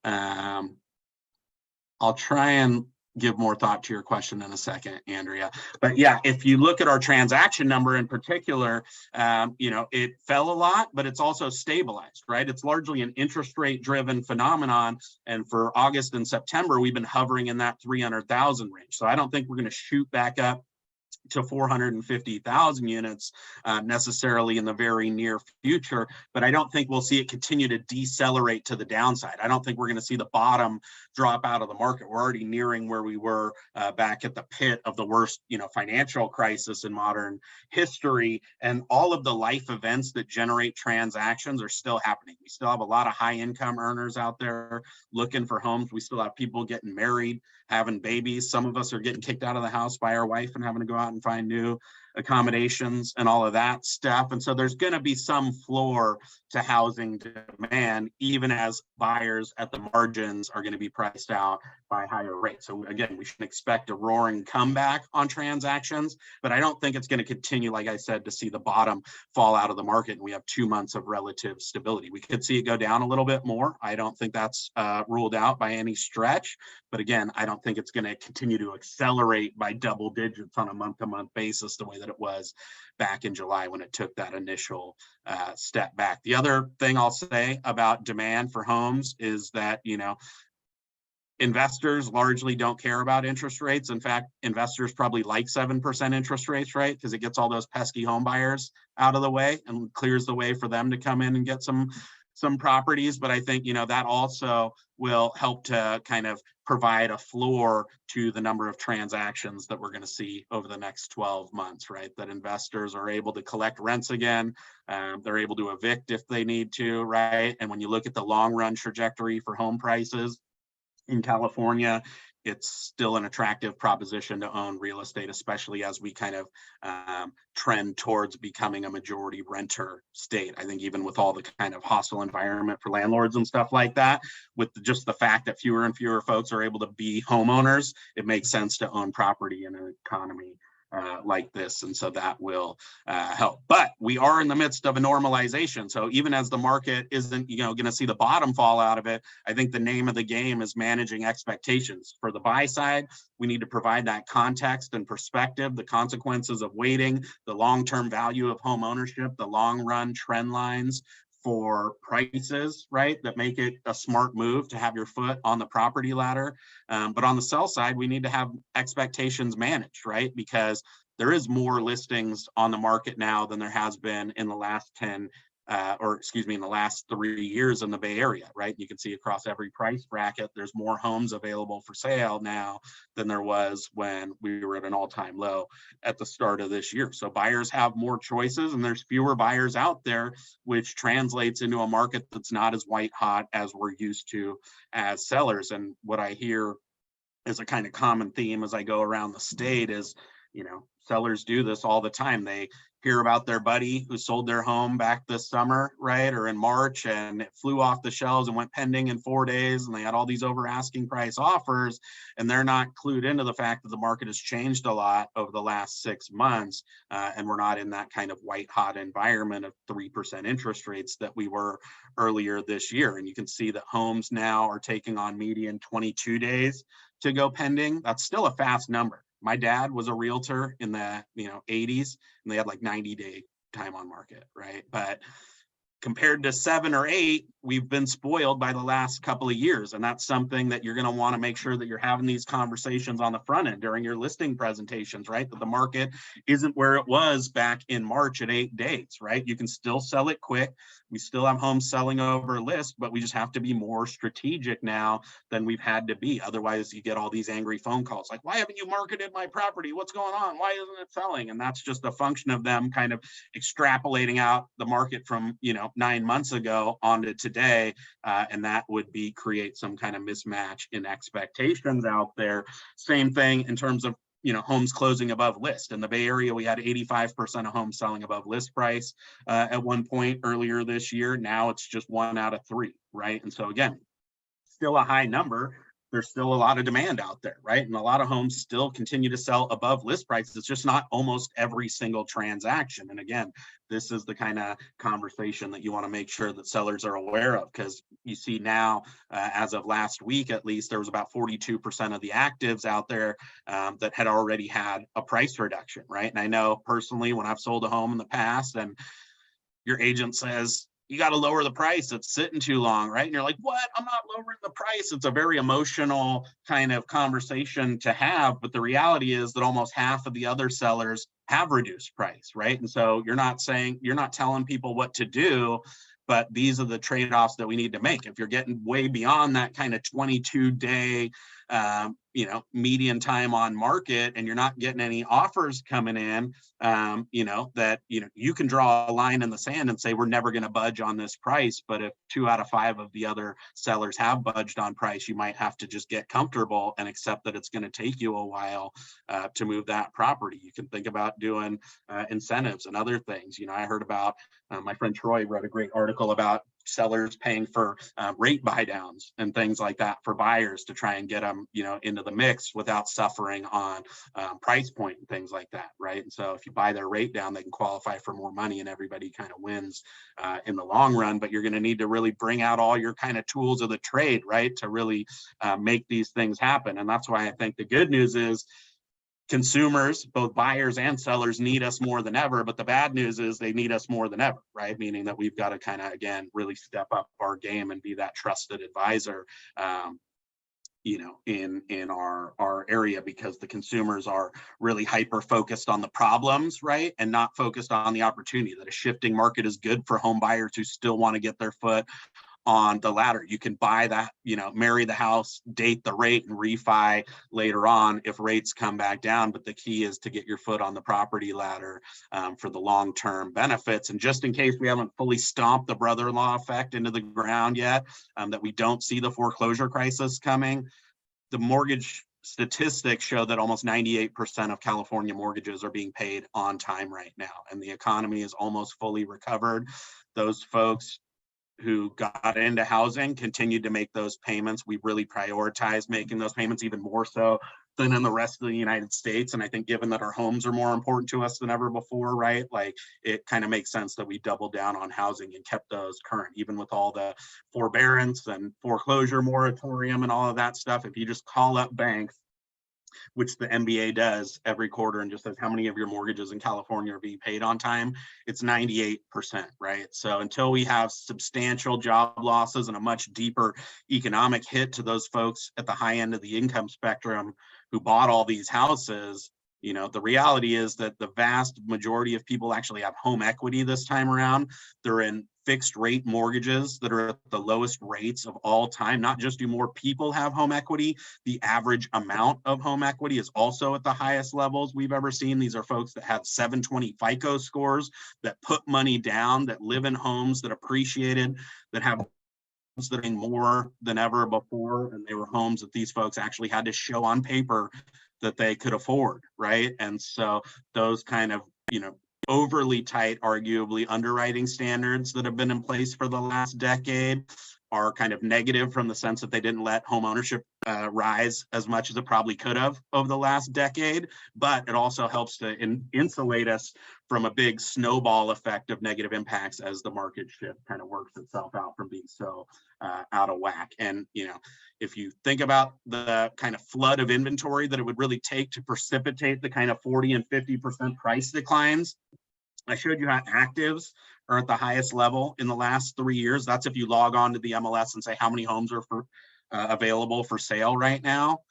B: I'll try and give more thought to your question in a second, Andrea. But yeah, if you look at our transaction number in particular, it fell a lot, but it's also stabilized, right? It's largely an interest rate driven phenomenon. And for August and September, we've been hovering in that 300,000 range. So I don't think we're going to shoot back up to 450,000 units necessarily in the very near future, but I don't think we'll see it continue to decelerate to the downside. I don't think we're going to see the bottom drop out of the market. We're already nearing where we were back at the pit of the worst, financial crisis in modern history. And all of the life events that generate transactions are still happening. We still have a lot of high income earners out there looking for homes. We still have people getting married, having babies. Some of us are getting kicked out of the house by our wife and having to go out and find new accommodations and all of that stuff. And so there's going to be some floor to housing demand, even as buyers at the margins are going to be priced out by higher rates. So again, we should expect a roaring comeback on transactions, but I don't think it's going to continue, like I said, to see the bottom fall out of the market. And we have 2 months of relative stability. We could see it go down a little bit more. I don't think that's ruled out by any stretch. But again, I don't think it's going to continue to accelerate by double digits on a month-to-month basis the way that it was back in July when it took that initial step back. The other thing I'll say about demand for homes is that, investors largely don't care about interest rates. In fact, investors probably like 7% interest rates, right? Because it gets all those pesky home buyers out of the way and clears the way for them to come in and get some properties. But I think, that also will help to kind of provide a floor to the number of transactions that we're going to see over the next 12 months, right? That investors are able to collect rents again. They're able to evict if they need to, right? And when you look at the long run trajectory for home prices in California, it's still an attractive proposition to own real estate, especially as we kind of trend towards becoming a majority renter state. I think even with all the kind of hostile environment for landlords and stuff like that, with just the fact that fewer and fewer folks are able to be homeowners, it makes sense to own property in an economy like this. And so that will help. But we are in the midst of a normalization. So even as the market isn't, going to see the bottom fall out of it, I think the name of the game is managing expectations. For the buy side, we need to provide that context and perspective, the consequences of waiting, the long-term value of home ownership, the long-run trend lines for prices, right, that make it a smart move to have your foot on the property ladder. But on the sell side, we need to have expectations managed, right? Because there is more listings on the market now than there has been in the last in the last 3 years in the Bay Area, right? You can see across every price bracket, there's more homes available for sale now than there was when we were at an all-time low at the start of this year. So buyers have more choices and there's fewer buyers out there, which translates into a market that's not as white hot as we're used to as sellers. And what I hear is a kind of common theme as I go around the state is, sellers do this all the time. They hear about their buddy who sold their home back this summer, right, or in March, and it flew off the shelves and went pending in 4 days, and they had all these over asking price offers, and they're not clued into the fact that the market has changed a lot over the last 6 months, and we're not in that kind of white hot environment of 3% interest rates that we were earlier this year. And you can see that homes now are taking on median 22 days to go pending. That's still a fast number. My dad was a realtor in the 80s, and they had like 90-day time on market, right? But compared to 7 or 8, we've been spoiled by the last couple of years. And that's something that you're going to want to make sure that you're having these conversations on the front end during your listing presentations, right? That the market isn't where it was back in March at 8 days, right? You can still sell it quick. We still have homes selling over list, but we just have to be more strategic now than we've had to be. Otherwise, you get all these angry phone calls like, why haven't you marketed my property? What's going on? Why isn't it selling? And that's just a function of them kind of extrapolating out the market from, 9 months ago onto today. And that would create some kind of mismatch in expectations out there. Same thing in terms of homes closing above list. In the Bay Area, we had 85% of homes selling above list price at one point earlier this year. Now it's just 1 out of 3, right? And so again, still a high number. There's still a lot of demand out there, right? And a lot of homes still continue to sell above list prices. It's just not almost every single transaction. And again, this is the kind of conversation that you want to make sure that sellers are aware of, because you see now, as of last week, at least, there was about 42% of the actives out there that had already had a price reduction, right? And I know personally, when I've sold a home in the past and your agent says, you got to lower the price, it's sitting too long, right? And you're like, what? I'm not lowering the price. It's a very emotional kind of conversation to have. But the reality is that almost half of the other sellers have reduced price, right? And so you're not telling people what to do. but these are the trade-offs that we need to make. If you're getting way beyond that kind of 22-day median time on market, and you're not getting any offers coming in, you can draw a line in the sand and say, we're never going to budge on this price. But if 2 out of 5 of the other sellers have budged on price, you might have to just get comfortable and accept that it's going to take you a while to move that property. You can think about doing incentives and other things. I heard about, my friend Troy wrote a great article about sellers paying for rate buy downs and things like that for buyers to try and get them, into the mix without suffering on price point and things like that, right? And so if you buy their rate down, they can qualify for more money, and everybody kind of wins in the long run. But you're going to need to really bring out all your kind of tools of the trade, right, to really make these things happen. And that's why I think the good news is consumers, both buyers and sellers, need us more than ever. But the bad news is they need us more than ever, right? Meaning that we've got to kind of, again, really step up our game and be that trusted advisor, in our area, because the consumers are really hyper focused on the problems, right? And not focused on the opportunity. That a shifting market is good for home buyers who still want to get their foot on the ladder. You can buy that, marry the house, date the rate, and refi later on if rates come back down. But the key is to get your foot on the property ladder for the long-term benefits. And just in case we haven't fully stomped the brother-in-law effect into the ground yet, that we don't see the foreclosure crisis coming, the mortgage statistics show that almost 98% of California mortgages are being paid on time right now, and the economy is almost fully recovered. Those folks who got into housing continued to make those payments. We really prioritized making those payments, even more so than in the rest of the United States. And I think given that our homes are more important to us than ever before, right? Like, it kind of makes sense that we doubled down on housing and kept those current, even with all the forbearance and foreclosure moratorium and all of that stuff. If you just call up banks, which the MBA does every quarter, and just says how many of your mortgages in California are being paid on time, it's 98%, right? So until we have substantial job losses and a much deeper economic hit to those folks at the high end of the income spectrum who bought all these houses, the reality is that the vast majority of people actually have home equity this time around. They're in fixed rate mortgages that are at the lowest rates of all time. Not just do more people have home equity, the average amount of home equity is also at the highest levels we've ever seen. These are folks that have 720 FICO scores, that put money down, that live in homes that appreciated, that have that are more than ever before. And they were homes that these folks actually had to show on paper that they could afford, right? And so those kind of, overly tight, arguably, underwriting standards that have been in place for the last decade are kind of negative, from the sense that they didn't let home ownership rise as much as it probably could have over the last decade. But it also helps to insulate us from a big snowball effect of negative impacts as the market shift kind of works itself out from being so out of whack. And, if you think about the kind of flood of inventory that it would really take to precipitate the kind of 40 and 50% price declines, I showed you how actives are at the highest level in the last 3 years. That's if you log on to the MLS and say how many homes are available for sale right now.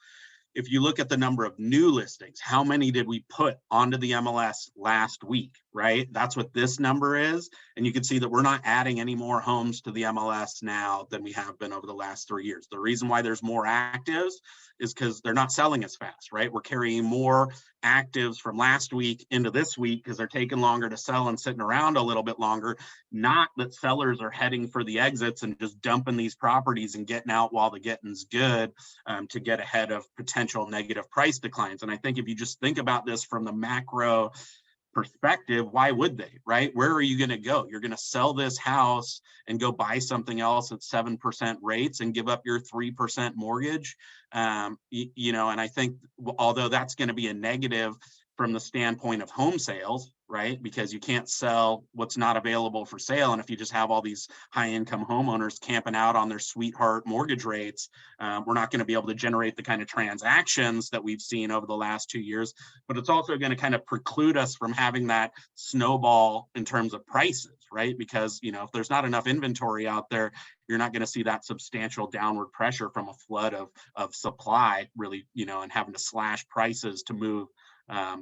B: If you look at the number of new listings, how many did we put onto the MLS last week, right? That's what this number is. And you can see that we're not adding any more homes to the MLS now than we have been over the last 3 years. The reason why there's more actives is because they're not selling as fast, right? We're carrying more actives from last week into this week because they're taking longer to sell and sitting around a little bit longer. Not that sellers are heading for the exits and just dumping these properties and getting out while the getting's good to get ahead of potential negative price declines. And I think if you just think about this from the macro perspective, why would they, right? Where are you going to go? You're going to sell this house and go buy something else at 7% rates and give up your 3% mortgage. And I think although that's going to be a negative from the standpoint of home sales, right? Because you can't sell what's not available for sale. And if you just have all these high income homeowners camping out on their sweetheart mortgage rates, we're not going to be able to generate the kind of transactions that we've seen over the last 2 years. But it's also going to kind of preclude us from having that snowball in terms of prices, right? Because, if there's not enough inventory out there, you're not going to see that substantial downward pressure from a flood of supply really, and having to slash prices to move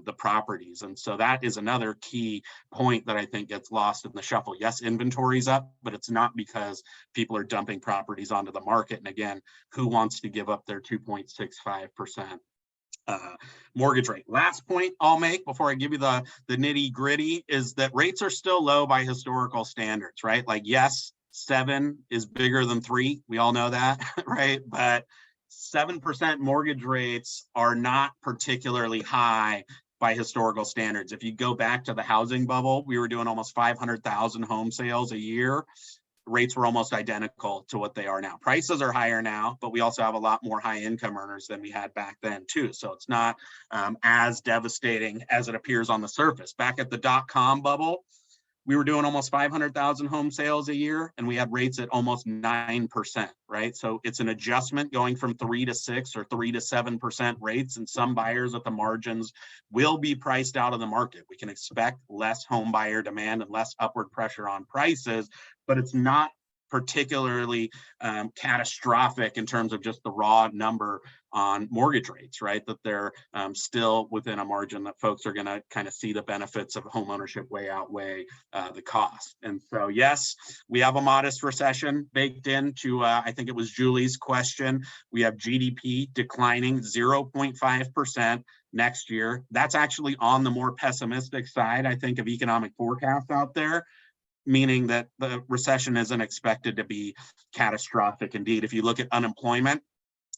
B: the properties. And so that is another key point that I think gets lost in the shuffle. Yes, inventory's up, but it's not because people are dumping properties onto the market. And again, who wants to give up their 2.65% mortgage rate? Last point I'll make before I give you the nitty gritty is that rates are still low by historical standards, right? Like, yes, 7 is bigger than 3. We all know that, right? But 7% mortgage rates are not particularly high by historical standards. If you go back to the housing bubble, we were doing almost 500,000 home sales a year. Rates were almost identical to what they are now. Prices are higher now, but we also have a lot more high income earners than we had back then too. So it's not as devastating as it appears on the surface. Back at the dot-com bubble, we were doing almost 500,000 home sales a year, and we had rates at almost 9%, right? So it's an adjustment going from 3 to 6 or 3 to 7% rates, and some buyers at the margins will be priced out of the market. We can expect less home buyer demand and less upward pressure on prices, but it's not particularly catastrophic in terms of just the raw number on mortgage rates, right? That they're still within a margin that folks are going to kind of see the benefits of home ownership way outweigh the cost. And so, yes, we have a modest recession baked into, I think it was Julie's question. We have GDP declining 0.5% next year. That's actually on the more pessimistic side, I think, of economic forecasts out there, meaning that the recession isn't expected to be catastrophic. Indeed, if you look at unemployment,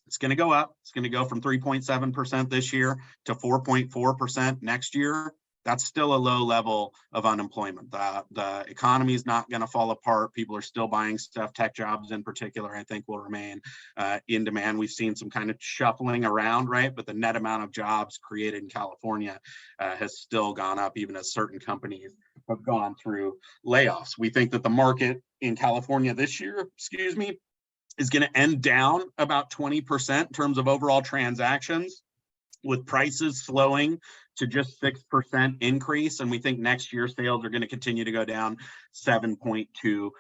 B: it's going to go up. It's going to go from 3.7% this year to 4.4% next year. That's still a low level of unemployment. The economy is not going to fall apart. People are still buying stuff. Tech jobs in particular, I think, will remain in demand. We've seen some kind of shuffling around, right? But the net amount of jobs created in California has still gone up, even as certain companies have gone through layoffs. We think that the market in California this year, is going to end down about 20% in terms of overall transactions, with prices slowing to just 6% increase. And we think next year sales are going to continue to go down 7.2%.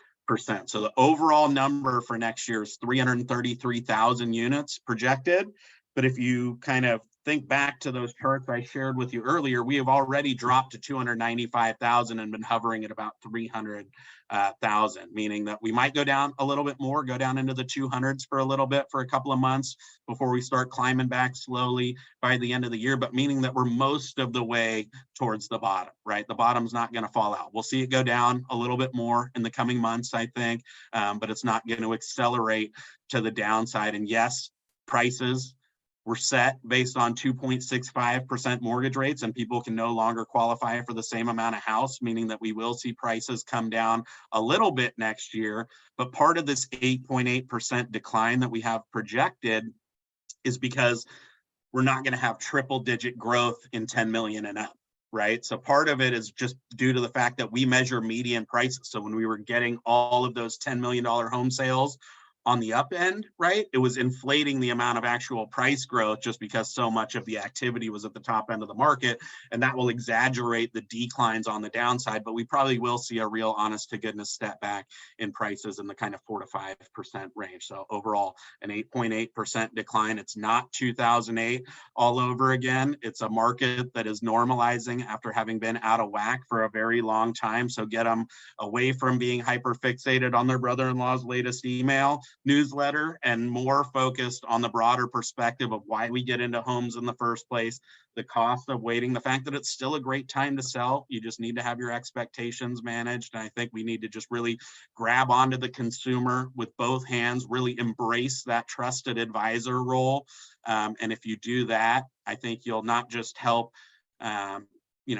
B: So the overall number for next year is 333,000 units projected. But if you kind of think back to those charts I shared with you earlier, we have already dropped to 295,000 and been hovering at about 300,000, meaning that we might go down a little bit more, go down into the 200s for a little bit for a couple of months before we start climbing back slowly by the end of the year, but meaning that we're most of the way towards the bottom, right? The bottom's not going to fall out. We'll see it go down a little bit more in the coming months, I think, but it's not going to accelerate to the downside. And yes, prices were set based on 2.65% mortgage rates, and people can no longer qualify for the same amount of house, meaning that we will see prices come down a little bit next year. But part of this 8.8% decline that we have projected is because we're not going to have triple-digit growth in 10 million and up, right? So part of it is just due to the fact that we measure median prices. So when we were getting all of those $10 million home sales on the up end, right, it was inflating the amount of actual price growth just because so much of the activity was at the top end of the market, and that will exaggerate the declines on the downside. But we probably will see a real honest to goodness step back in prices in the kind of 4 to 5% range. So overall, an 8.8% decline. It's not 2008 all over again. It's a market that is normalizing after having been out of whack for a very long time. So get them away from being hyper fixated on their brother-in-law's latest email newsletter and more focused on the broader perspective of why we get into homes in the first place, the cost of waiting, the fact that it's still a great time to sell. You just need to have your expectations managed. And I think we need to just really grab onto the consumer with both hands, really embrace that trusted advisor role. And if you do that, I think you'll not just help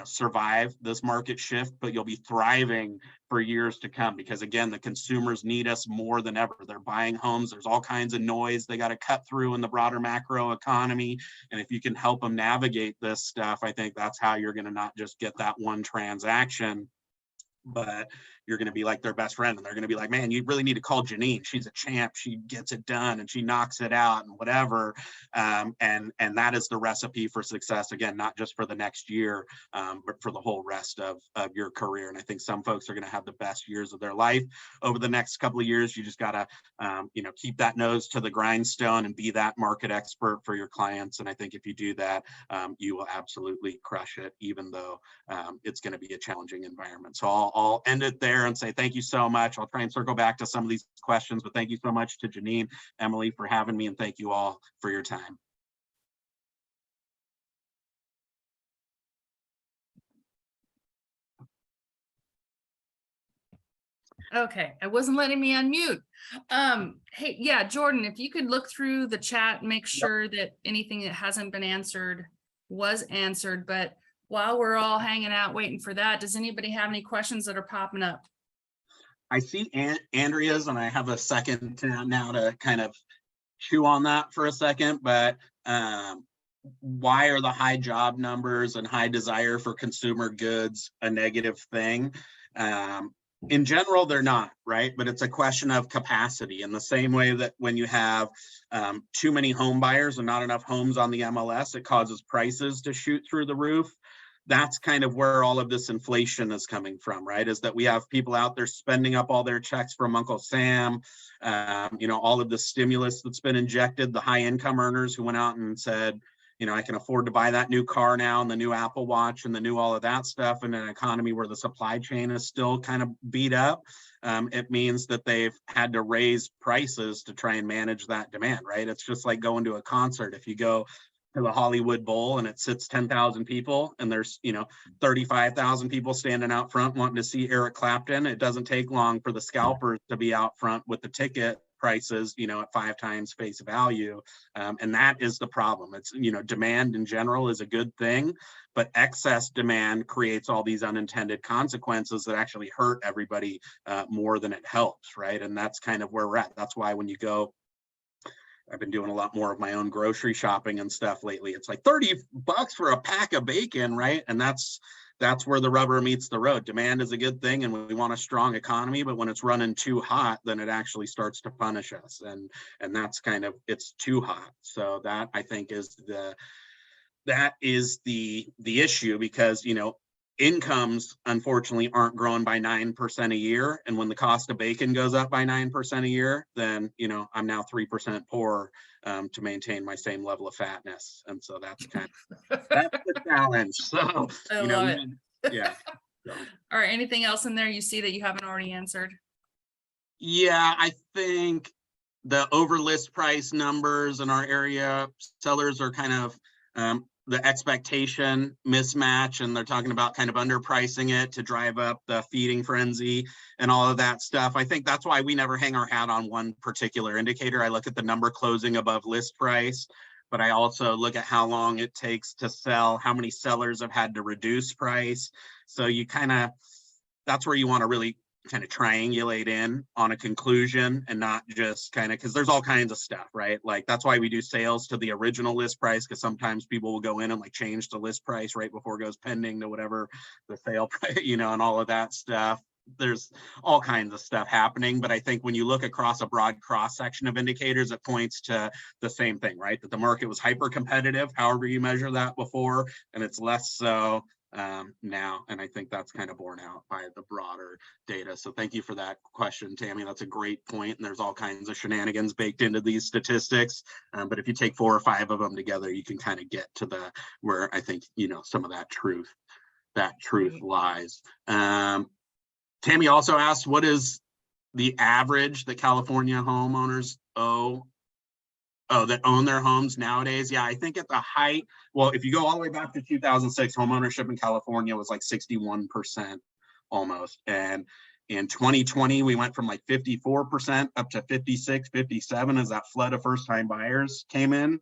B: survive this market shift, but you'll be thriving for years to come, because again, the consumers need us more than ever. They're buying homes. There's all kinds of noise they got to cut through in the broader macro economy. And if you can help them navigate this stuff, I think that's how you're going to not just get that one transaction, but you're going to be like their best friend, and they're going to be like, man, you really need to call Janine. She's a champ. She gets it done and she knocks it out and whatever. And that is the recipe for success, again, not just for the next year, but for the whole rest of your career. And I think some folks are going to have the best years of their life over the next couple of years. You just got to, keep that nose to the grindstone and be that market expert for your clients. And I think if you do that, you will absolutely crush it, even though it's going to be a challenging environment. So I'll end it there and say thank you so much. I'll try and circle back to some of these questions, but thank you so much to Janine, Emily, for having me, and thank you all for your time.
A: Okay, I wasn't letting me unmute. Hey, yeah, Jordan, if you could look through the chat, make sure that anything that hasn't been answered was answered. But while we're all hanging out waiting for that, does anybody have any questions that are popping up?
B: I see Andrea's, and I have a second now to kind of chew on that for a second, but why are the high job numbers and high desire for consumer goods a negative thing? In general, they're not, right? But it's a question of capacity, in the same way that when you have too many home buyers and not enough homes on the MLS, it causes prices to shoot through the roof. That's kind of where all of this inflation is coming from, right? Is that we have people out there spending up all their checks from Uncle Sam, all of the stimulus that's been injected, the high income earners who went out and said, I can afford to buy that new car now, and the new Apple Watch and the new all of that stuff, in an economy where the supply chain is still kind of beat up. It means that they've had to raise prices to try and manage that demand, right? It's just like going to a concert. If you go to the Hollywood Bowl and it sits 10,000 people and there's 35,000 people standing out front wanting to see Eric Clapton, it doesn't take long for the scalpers to be out front with the ticket prices at 5 times face value, and that is the problem. It's demand in general is a good thing, but excess demand creates all these unintended consequences that actually hurt everybody more than it helps, right? And that's kind of where we're at. That's why when you go, I've been doing a lot more of my own grocery shopping and stuff lately. It's like $30 for a pack of bacon, right? And that's where the rubber meets the road. Demand is a good thing, and we want a strong economy, but when it's running too hot, then it actually starts to punish us. And that's kind of, it's too hot. So that, I think, is the issue, because incomes unfortunately aren't growing by 9% a year, and when the cost of bacon goes up by 9% a year, then I'm now 3% poorer to maintain my same level of fatness. And so that's that's the challenge. So
A: I love it.
B: Yeah.
A: All right, anything else in there you see that you haven't already answered?
B: Yeah, I think the over list price numbers in our area, sellers are kind of the expectation mismatch, and they're talking about kind of underpricing it to drive up the feeding frenzy and all of that stuff. I think that's why we never hang our hat on one particular indicator. I look at the number closing above list price, but I also look at how long it takes to sell, how many sellers have had to reduce price. So that's where you want to really kind of triangulate in on a conclusion, and not just because there's all kinds of stuff, right? Like, that's why we do sales to the original list price, because sometimes people will go in and change the list price right before it goes pending to whatever the sale price, and all of that stuff. There's all kinds of stuff happening, but I think when you look across a broad cross section of indicators, it points to the same thing, right? That the market was hyper competitive, however you measure that before, and it's less so now. And I think that's kind of borne out by the broader data. So thank you for that question, Tammy. That's a great point. And there's all kinds of shenanigans baked into these statistics. But if you take 4 or 5 of them together, you can kind of get to where I think, some of that truth lies. Tammy also asked, what is the average that California homeowners that own their homes nowadays? Yeah, I think at the height, well, if you go all the way back to 2006, homeownership in California was 61% almost. And in 2020, we went from 54% up to 56, 57 as that flood of first-time buyers came in.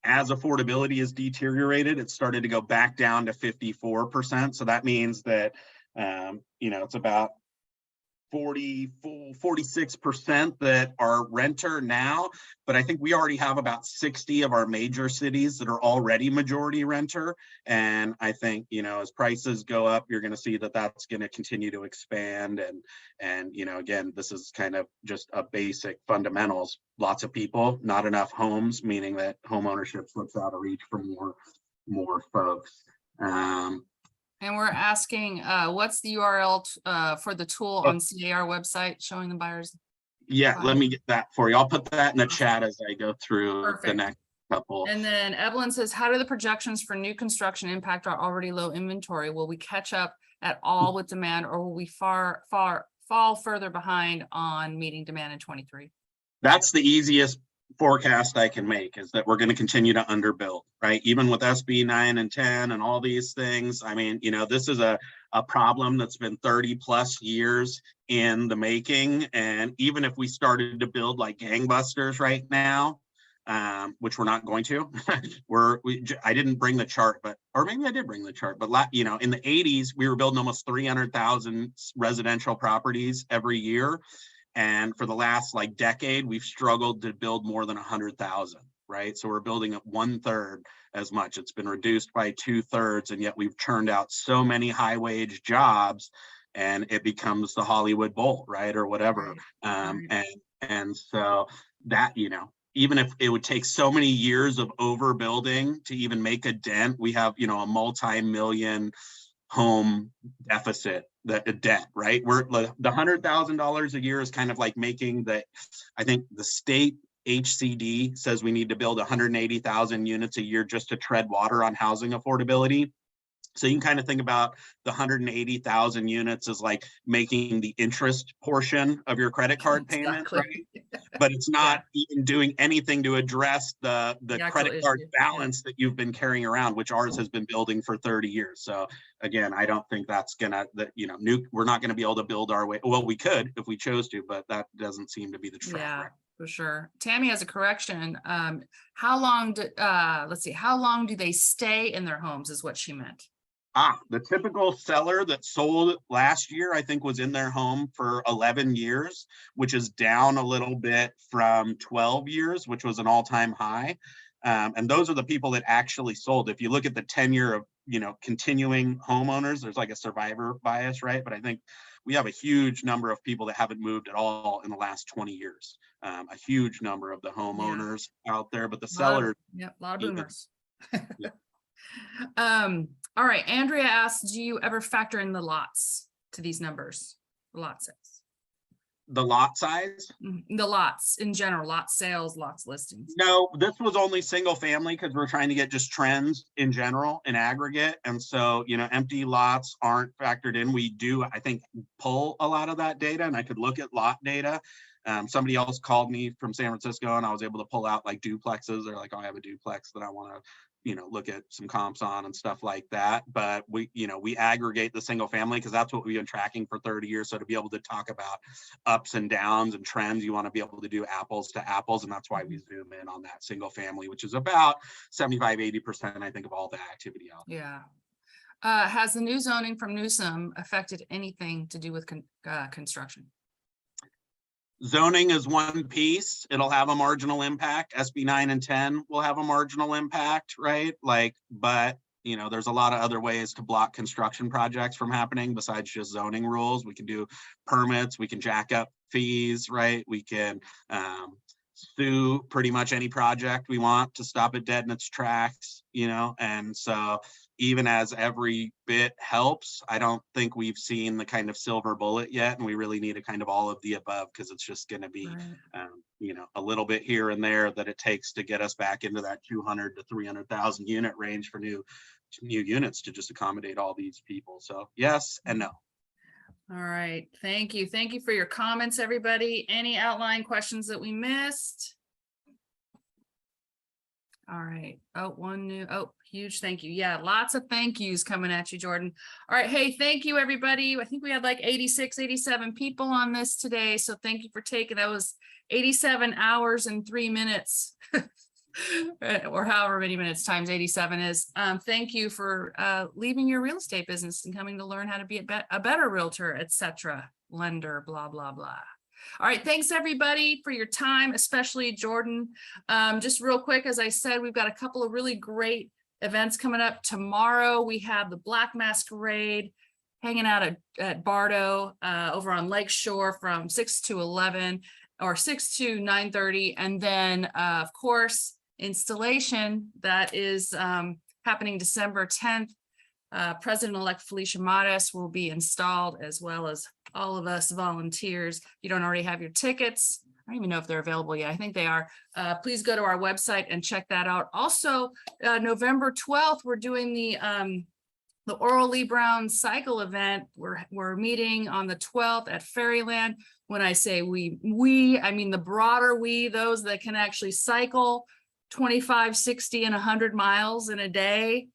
B: As affordability has deteriorated, it started to go back down to 54%. So that means that, it's about 46% that are renter now, but I think we already have about 60 of our major cities that are already majority renter. And I think, as prices go up, you're going to see that that's going to continue to expand. And again, this is kind of just a basic fundamentals. Lots of people, not enough homes, meaning that home ownership slips out of reach for more folks.
A: And we're asking, what's the URL for the tool on C.A.R. website showing the buyers?
B: Yeah, let me get that for you. I'll put that in the
A: Awesome.
B: chat as I go through
A: Perfect.
B: the next couple.
A: And then Evelyn says, how do the projections for new construction impact our already low inventory? Will we catch up at all with demand, or will we fall further behind on meeting demand in 23?
B: That's the easiest forecast I can make, is that we're going to continue to underbuild, right? Even with SB 9 and 10 and all these things. I mean, this is a problem that's been 30 plus years in the making. And even if we started to build like gangbusters right now, which we're not going to, I didn't bring the chart, or maybe I did bring the chart, but in the 80s, we were building almost 300,000 residential properties every year. And for the last decade, we've struggled to build more than 100,000, right? So we're building at 1/3 as much. It's been reduced by 2/3, and yet we've churned out so many high wage jobs, and it becomes the Hollywood Bowl, right? Or whatever.
A: Right.
B: And so that, even if it would take so many years of overbuilding to even make a dent, we have, a multi-million home deficit, debt, right? We're the $100,000 a year is kind of like making I think the state HCD says we need to build 180,000 units a year just to tread water on housing affordability. So you can kind of think about the 180,000 units as like making the interest portion of your credit card payment, right? But it's not even doing anything to address the credit card balance that you've been carrying around, which ours has been building for 30 years. So again, I don't think that's gonna, we're not gonna be able to build our way. Well, we could if we chose to, but that doesn't seem to be the trend.
A: Yeah, for sure. Tammy has a correction. How long do they stay in their homes is what she meant.
B: The typical seller that sold last year, I think, was in their home for 11 years, which is down a little bit from 12 years, which was an all-time high. And those are the people that actually sold. If you look at the tenure of, continuing homeowners, there's like a survivor bias, right? But I think we have a huge number of people that haven't moved at all in the last 20 years. A huge number of the homeowners out there, but the sellers.
A: A lot of boomers.
B: Yeah.
A: All right, Andrea asks, do you ever factor in the lots to these numbers? The lot sales.
B: The lot size?
A: The lots in general, lot sales, lots listings.
B: No, this was only single family because we're trying to get just trends in general, in aggregate. And so, empty lots aren't factored in. We do, I think, pull a lot of that data, and I could look at lot data. Somebody else called me from San Francisco, and I was able to pull out like duplexes. They're like, oh, I have a duplex that I want to look at some comps on and stuff like that. But we aggregate the single family because that's what we've been tracking for 30 years. So to be able to talk about ups and downs and trends, you want to be able to do apples to apples. And that's why we zoom in on that single family, which is about 75-80%, I think, of all the activity out there.
A: Yeah. Has the new zoning from Newsom affected anything to do with construction?
B: Zoning is one piece. It'll have a marginal impact. SB 9 and 10 will have a marginal impact, right? But there's a lot of other ways to block construction projects from happening besides just zoning rules. We can do permits, we can jack up fees, right? We can sue pretty much any project we want to stop it dead in its tracks, and so even as every bit helps, I don't think we've seen the kind of silver bullet yet, and we really need a kind of all of the above, because it's just going to be a little bit here and there that it takes to get us back into that 200 to 300,000 unit range for new units to just accommodate all these people. So yes and no.
A: All right, thank you for your comments, everybody. Any outline questions that we missed? All right. Huge thank you. Yeah, lots of thank yous coming at you, Jordan. All right. Hey, thank you, everybody. I think we had like 86, 87 people on this today. So thank you for taking, that was 87 hours and 3 minutes. or however many minutes times 87 is. Thank you for leaving your real estate business and coming to learn how to be a better realtor, etc. Lender, blah, blah, blah. All right, thanks everybody for your time, especially Jordan. Just real quick, as I said, we've got a couple of really great events coming up tomorrow. We have the Black Masquerade hanging out at Bardo over on Lake Shore from 6 to 11 or 6 to 9:30. And then, of course, installation that is happening December 10th. President-elect Felicia Modis will be installed, as well as all of us volunteers. If you don't already have your tickets, I don't even know if they're available yet. I think they are. Please go to our website and check that out. Also, November 12th, we're doing the Oral Lee Brown cycle event. We're meeting on the 12th at Fairyland. When I say we, I mean the broader we, those that can actually cycle 25, 60, and 100 miles in a day.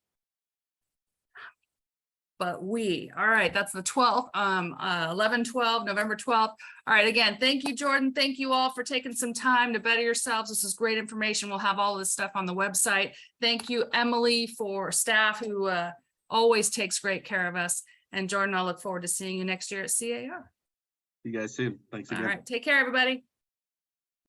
A: But all right, that's the 12th, 11/12, November 12th. All right, again, thank you, Jordan. Thank you all for taking some time to better yourselves. This is great information. We'll have all of this stuff on the website. Thank you, Emily, for staff who always takes great care of us. And Jordan, I look forward to seeing you next year at C.A.R.
B: See you guys soon. Thanks again.
A: All right, take care, everybody.